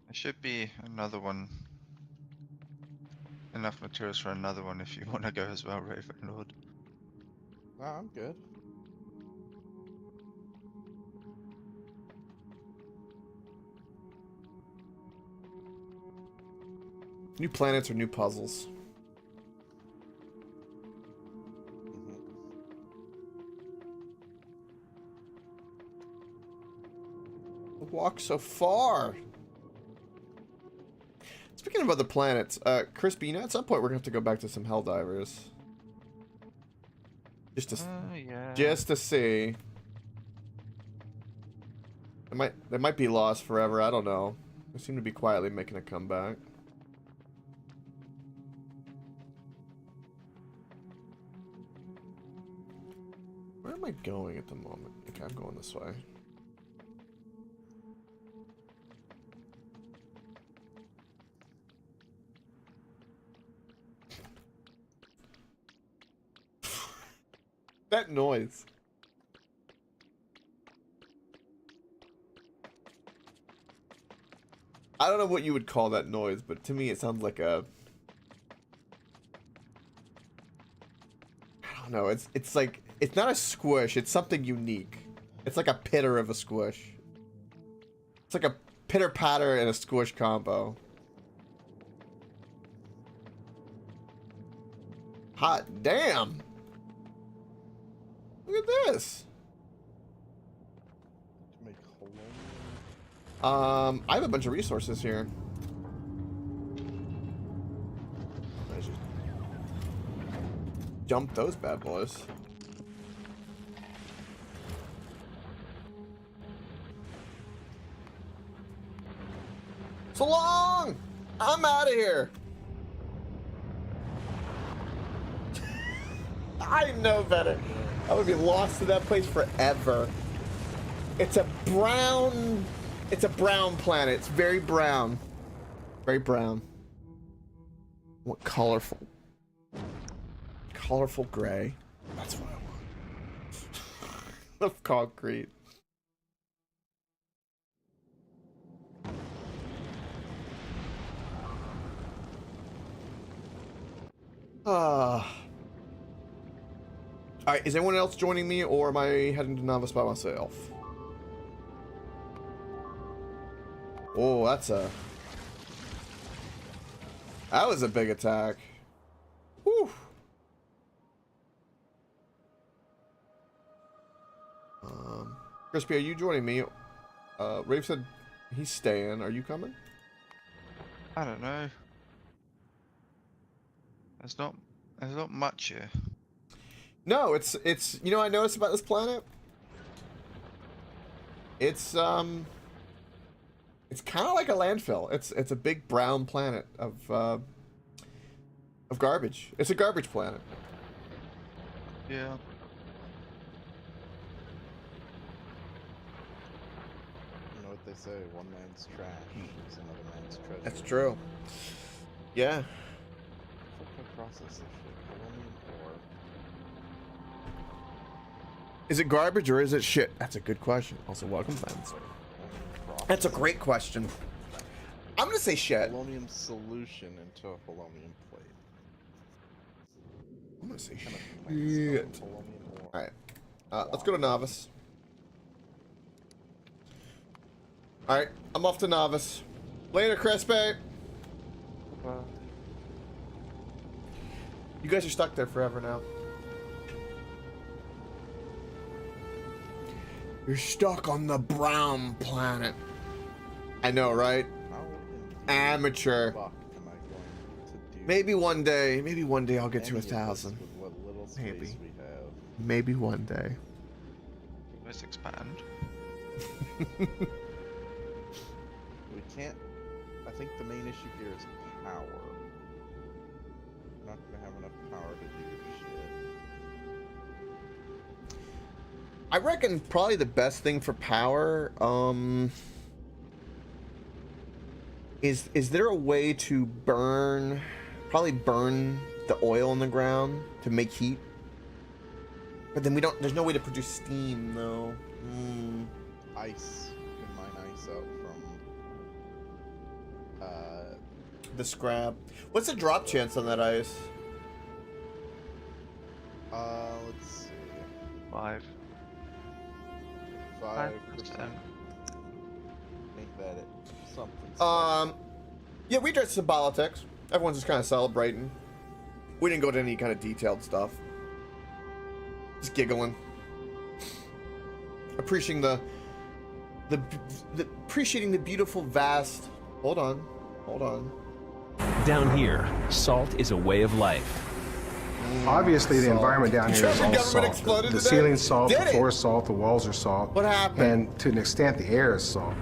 There should be another one. Enough materials for another one if you want to go as well, Ravenlord. Ah, I'm good. New planets or new puzzles. Walk so far. Speaking of other planets, Crispy, you know, at some point we're gonna have to go back to some Helldivers. Yeah. Just to see. They might be lost forever. I don't know. They seem to be quietly making a comeback. Where am I going at the moment? Okay, I'm going this way. That noise. I don't know what you would call that noise, but to me it sounds like a... I don't know, it's like, it's not a squish, it's something unique. It's like a pitter of a squish. It's like a pitter-patter and a squish combo. Hot damn! Look at this! To make hollow. I have a bunch of resources here. Let's just dump those bad boys. So long! I'm out of here! I know better. I would be lost to that place forever. It's a brown planet. It's very brown. Very brown. What colorful? Colorful gray. That's what I want. Of concrete. Alright, is anyone else joining me, or am I heading to Novice by myself? Oh, that was a big attack. Whew. Crispy, are you joining me? Rafe said he's staying. Are you coming? I don't know. There's not much here. No, it's you know what I noticed about this planet? It's kind of like a landfill. It's a big brown planet of garbage. It's a garbage planet. Yeah. You know what they say, one man's trash is another man's treasure. That's true. Yeah. What can I process this shit? Polonium ore. Is it garbage or is it shit? That's a good question. Also, welcome, friends. That's a great question. I'm gonna say shit. Polonium solution into a polonium plate. I'm gonna say Kind of shit. polonium ore. Alright. Let's go to Novice. Alright, I'm off to Novice. Later, Crispy. You guys are stuck there forever now. You're stuck on the brown planet. I know, right? How in Amateur. fuck am I going to do Maybe one day I'll get to any of this 1,000. with what little space Maybe. we have? Maybe one day. Let's expand. We can't. I think the main issue here is power. We're not gonna have enough power to do shit. I reckon probably the best thing for power, is there a way to probably burn the oil in the ground to make heat? But then there's no way to produce steam though. Ice. You can mine ice out from The scrap. What's the drop chance on that ice? let's see. 5%. 5%. Make that it something. Yeah, we did some politics. Everyone's just kind of celebrating. We didn't go into any kind of detailed stuff. Just giggling. Appreciating the appreciating the beautiful vast. Hold on. Down here, salt is a way of life. Obviously, the Salt. environment down here German is all government salt. exploded The today? ceiling's salt, Did the it? floor is salt, the walls are salt. What happened? And to an extent, the air is salt.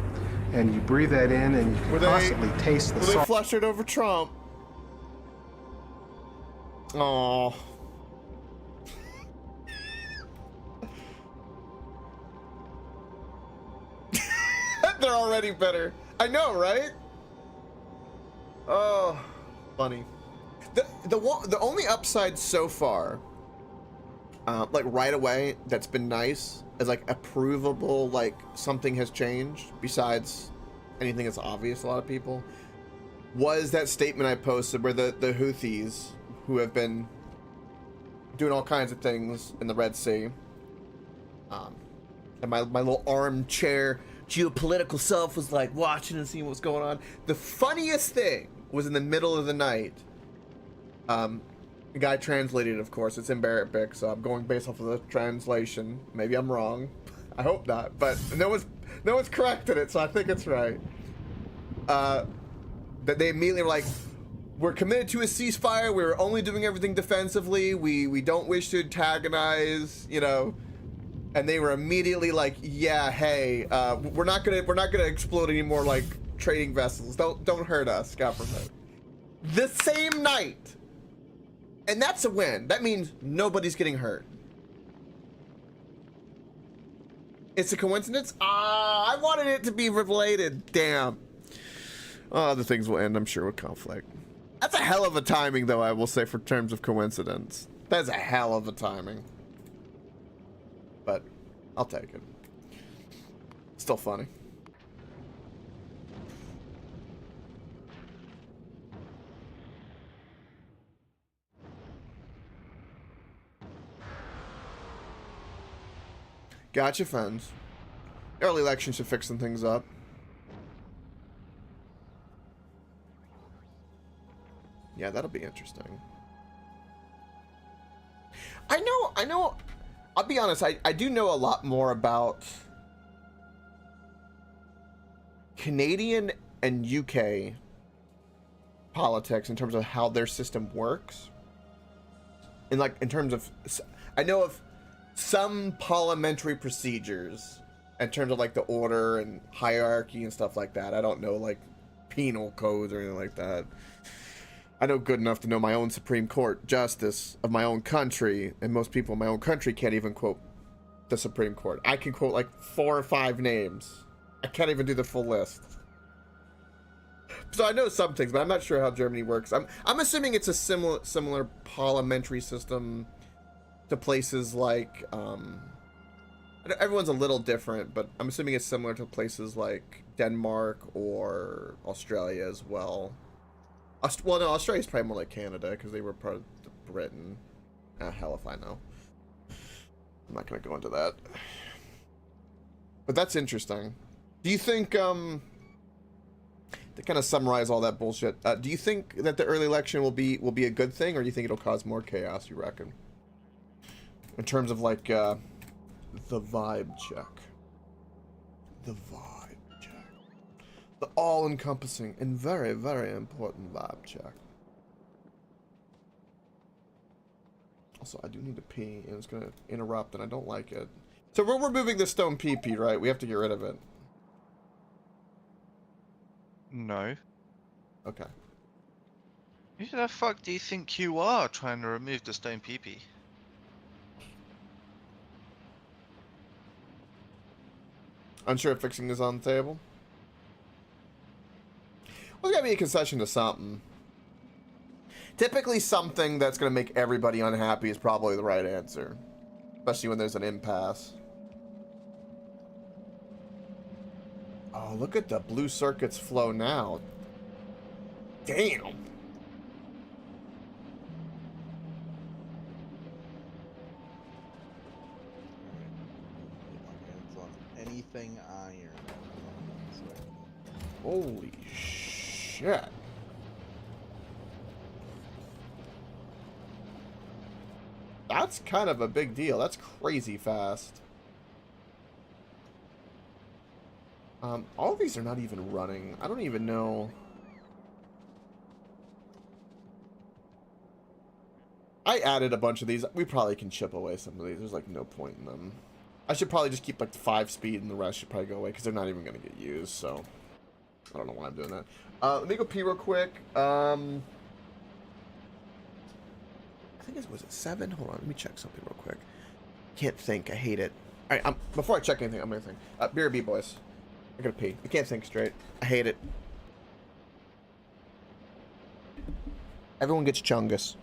And you breathe that in, and you Were can they- constantly taste the Well, they salt. flustered over Trump. Oh. They're already better. I know, right? Oh, funny. The only upside so far like right away, that's been nice, as like a provable, like something has changed besides anything that's obvious to a lot of people, was that statement I posted where the Houthis, who have been doing all kinds of things in the Red Sea, and my little armchair geopolitical self was like watching and seeing what's going on. The funniest thing was in the middle of the night. The guy translated it, of course. It's in Arabic, so I'm going based off of the translation. Maybe I'm wrong. I hope not, but no one's corrected it, so I think it's right. That they immediately were like, we're committed to a ceasefire. We're only doing everything defensively. We don't wish to antagonize, you know. And they were immediately like, yeah, hey, we're not gonna explode any more like trading vessels. Don't hurt us, government. The same night. And that's a win. That means nobody's getting hurt. It's a coincidence? I wanted it to be related. Damn. Other things will end, I'm sure, with conflict. That's a hell of a timing, though, I will say, for terms of coincidence. That's a hell of a timing. But I'll take it. Still funny. Gotcha, friends. Early elections should fix some things up. Yeah, that'll be interesting. I know, I'll be honest, I do know a lot more about Canadian and UK politics in terms of how their system works. And like, in terms of, I know of some parliamentary procedures in terms of like the order and hierarchy and stuff like that. I don't know like penal codes or anything like that. I know good enough to know my own Supreme Court justice of my own country, and most people in my own country can't even quote the Supreme Court. I can quote like 4 or 5 names. I can't even do the full list. So I know some things, but I'm not sure how Germany works. I'm assuming it's a similar parliamentary system to places like everyone's a little different, but I'm assuming it's similar to places like Denmark or Australia as well. Well, no, Australia's probably more like Canada because they were part of Britain. Hell if I know. I'm not gonna go into that. But that's interesting. Do you think to kind of summarize all that bullshit? Do you think that the early election will be a good thing, or do you think it'll cause more chaos? You reckon? In terms of like the vibe check. The vibe check. The all-encompassing and very, very important vibe check. Also, I do need to pee, and it's gonna interrupt, and I don't like it. So we're removing the stone PP, right? We have to get rid of it. No. Okay. Who the fuck do you think you are trying to remove the stone PP? Unsure if fixing is on the table. Well, there's gotta be a concession to something. Typically, something that's gonna make everybody unhappy is probably the right answer. Especially when there's an impasse. Oh, look at the blue circuits flow now. Damn. Anything iron. Holy shit. That's kind of a big deal. That's crazy fast. All of these are not even running. I don't even know. I added a bunch of these. We probably can chip away some of these. There's like no point in them. I should probably just keep like 5 speed and the rest should probably go away because they're not even going to get used, so I don't know why I'm doing that. Let me go pee real quick. I think it was 7? Hold on, let me check something real quick. Can't think, I hate it. Alright, before I check anything, I'm gonna think. BRB boys. I gotta pee. I can't think straight. I hate it. Everyone gets chungus.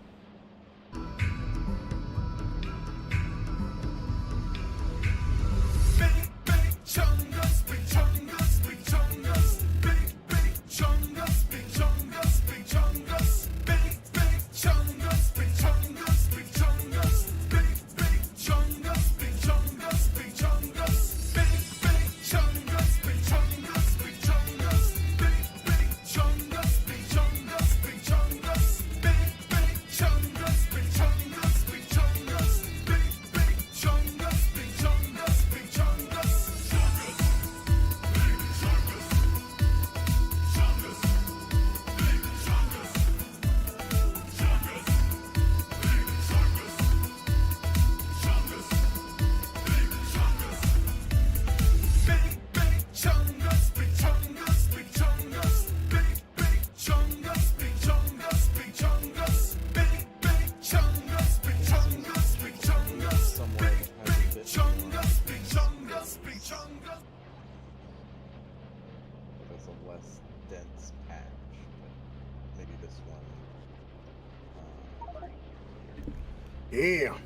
Yeah.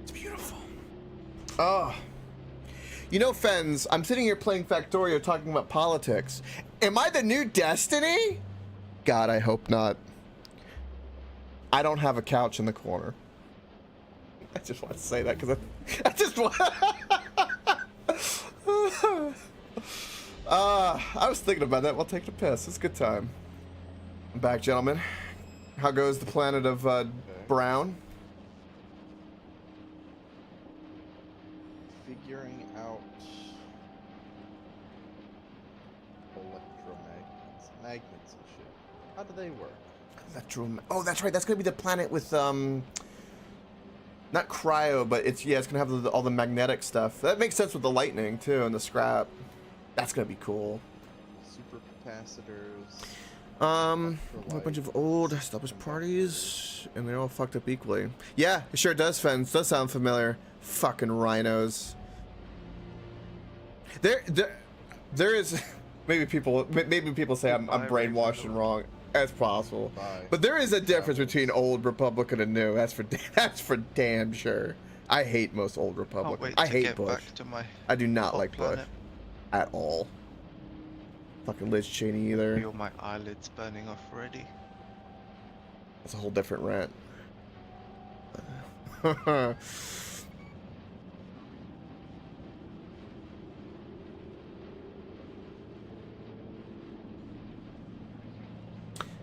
It's beautiful. Oh. You know, Fens, I'm sitting here playing Factorio talking about politics. Am I the new Destiny? God, I hope not. I don't have a couch in the corner. I just want to say that because I just want... I was thinking about that while taking a piss. It's a good time. I'm back, gentlemen. How goes the planet of Brown? Figuring out electromagnets, magnets and shit. How do they work? Oh, that's right. That's gonna be the planet with not cryo, but it's gonna have all the magnetic stuff. That makes sense with the lightning too and the scrap. That's gonna be cool. Supercapacitors. A bunch of old established parties, and they're all fucked up equally. Yeah, it sure does, Fens. Does sound familiar. Fucking rhinos. There is maybe people say I'm brainwashed and wrong. That's possible. But there is a difference between old Republican and new. That's for damn sure. I hate most old Republicans. I hate Bush. I do not like Bush at all. Fucking Liz Cheney either. Feel my eyelids burning off already. That's a whole different rant.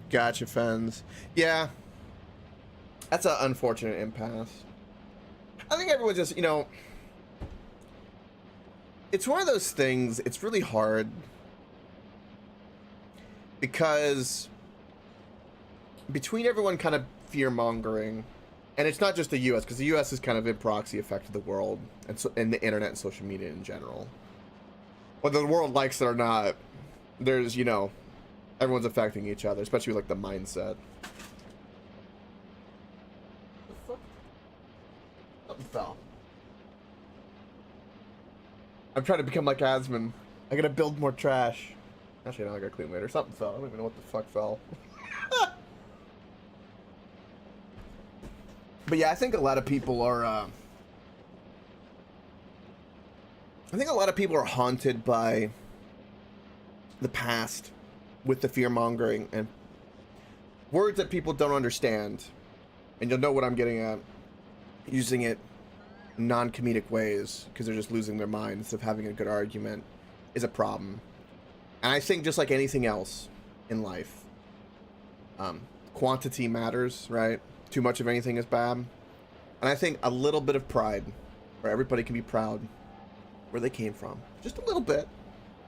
Gotcha, Fens. Yeah. That's an unfortunate impasse. I think everyone just, it's one of those things, it's really hard. Because between everyone kind of fear-mongering, and it's not just the U.S., because the U.S. is kind of in proxy affected the world, and the internet and social media in general. Whether the world likes it or not, there's, everyone's affecting each other, especially with, like, the mindset. The fuck? Something fell. I'm trying to become like Asmon. I gotta build more trash. Actually, no, I gotta clean later. Something fell. I don't even know what the fuck fell. But yeah, I think a lot of people are, I think a lot of people are haunted by the past with the fear-mongering and words that people don't understand. And you'll know what I'm getting at. Using it in non-comedic ways because they're just losing their minds of having a good argument is a problem. And I think just like anything else in life, quantity matters, right? Too much of anything is bad. And I think a little bit of pride, where everybody can be proud where they came from, just a little bit,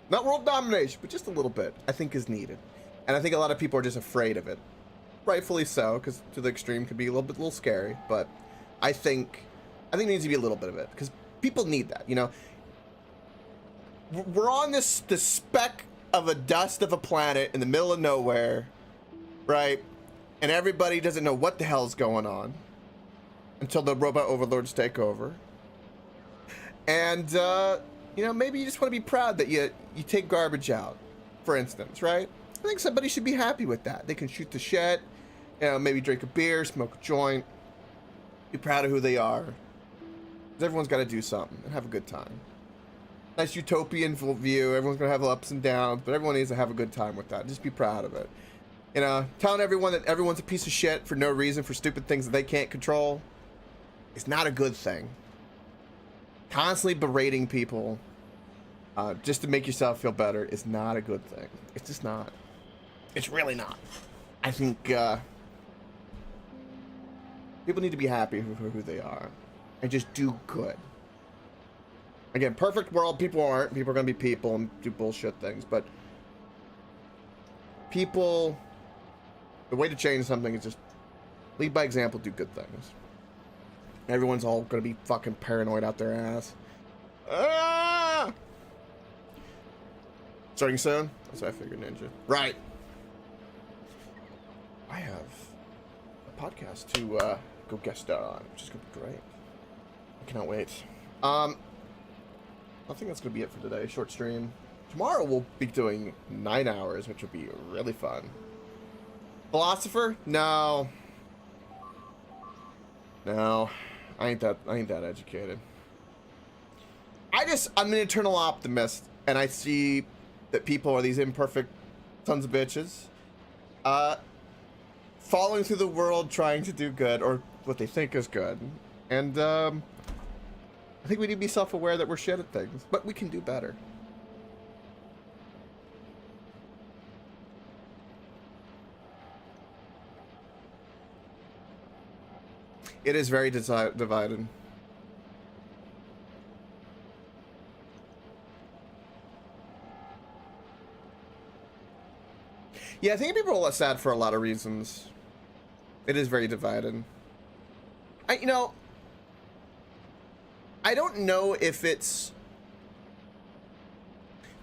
not world domination, but just a little bit, I think is needed. And I think a lot of people are just afraid of it, rightfully so, because to the extreme could be a little scary. But I think there needs to be a little bit of it because people need that. We're on the speck of a dust of a planet in the middle of nowhere, right? And everybody doesn't know what the hell's going on until the robot overlords take over. And maybe you just want to be proud that you take garbage out, for instance, right? I think somebody should be happy with that. They can shoot the shit, maybe drink a beer, smoke a joint, be proud of who they are. Because everyone's got to do something and have a good time. Nice utopian view. Everyone's gonna have ups and downs, but everyone needs to have a good time with that. Just be proud of it. Telling everyone that everyone's a piece of shit for no reason, for stupid things that they can't control, is not a good thing. Constantly berating people just to make yourself feel better is not a good thing. It's just not. It's really not. I think people need to be happy for who they are and just do good. Again, perfect world, people aren't. People are going to be people and do bullshit things. But people, the way to change something is just lead by example, do good things. Everyone's all going to be fucking paranoid out their ass. Ah! Starting soon? That's what I figured, Ninja. Right. I have a podcast to go guest star on, which is going to be great. I cannot wait. I think that's going to be it for today. Short stream. Tomorrow we'll be doing 9 hours, which will be really fun. Philosopher? No. No, I ain't that educated. I'm an eternal optimist, and I see that people are these imperfect sons of bitches, falling through the world trying to do good, or what they think is good. And I think we need to be self-aware that we're shit at things, but we can do better. It is very divided. Yeah, I think people are sad for a lot of reasons. It is very divided. I don't know if it's,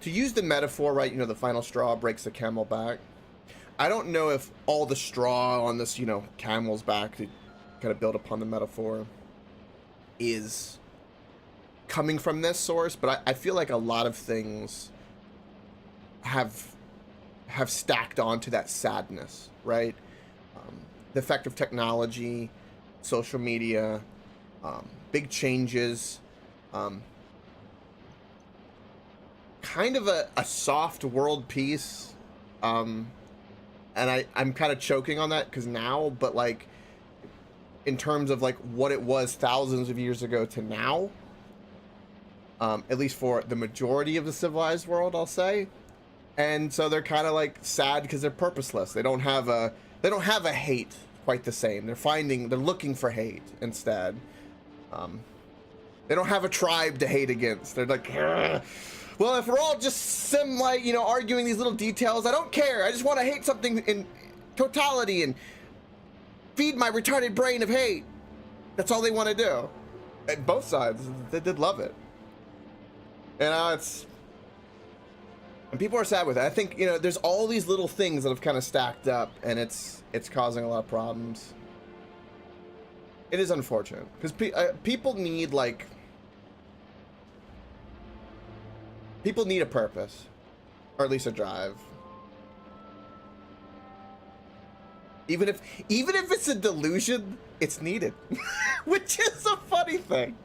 to use the metaphor, right? You know, the final straw breaks the camel back. I don't know if all the straw on this, camel's back, to kind of build upon the metaphor, is coming from this source, but I feel like a lot of things have stacked onto that sadness, right? The effect of technology, social media, big changes, kind of a soft world peace, and I'm kind of choking on that because now, but like in terms of like what it was thousands of years ago to now, at least for the majority of the civilized world, I'll say. And so they're kind of like sad because they're purposeless. They don't have a hate quite the same. They're looking for hate instead. They don't have a tribe to hate against. They're like, ugh. Well, if we're all just arguing these little details, I don't care. I just want to hate something in totality and feed my retarded brain of hate. That's all they want to do. And both sides, they did love it. And people are sad with it. I think, there's all these little things that have kind of stacked up, and it's causing a lot of problems. It is unfortunate because people need a purpose, or at least a drive. Even if it's a delusion, it's needed, which is a funny thing.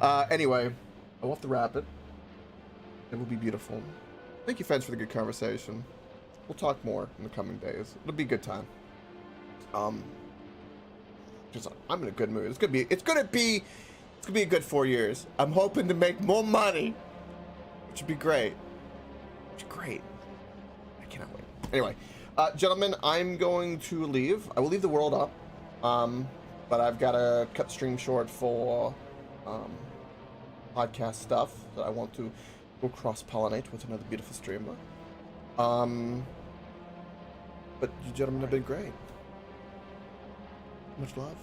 Anyway, I'll have to wrap it. It will be beautiful. Thank you, friends, for the good conversation. We'll talk more in the coming days. It'll be a good time. Just I'm in a good mood. It's gonna be a good 4 years. I'm hoping to make more money, which would be great. I cannot wait. Anyway, gentlemen, I'm going to leave. I will leave the world up, but I've got to cut stream short for podcast stuff that I want to go cross-pollinate with another beautiful streamer. But you gentlemen have been great. Much love.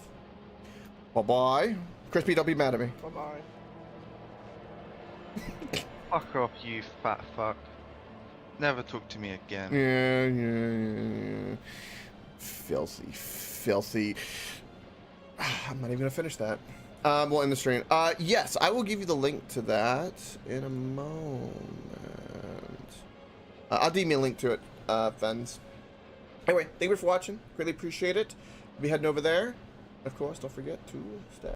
Bye-bye. Crispy, don't be mad at me. Bye-bye. Fuck off, you fat fuck. Never talk to me again. Yeah. Filthy. I'm not even gonna finish that. We'll end the stream. Yes, I will give you the link to that in a moment. I'll DM you a link to it, friends. Anyway, thank you for watching. Greatly appreciate it. We'll be heading over there. Of course, don't forget to stay.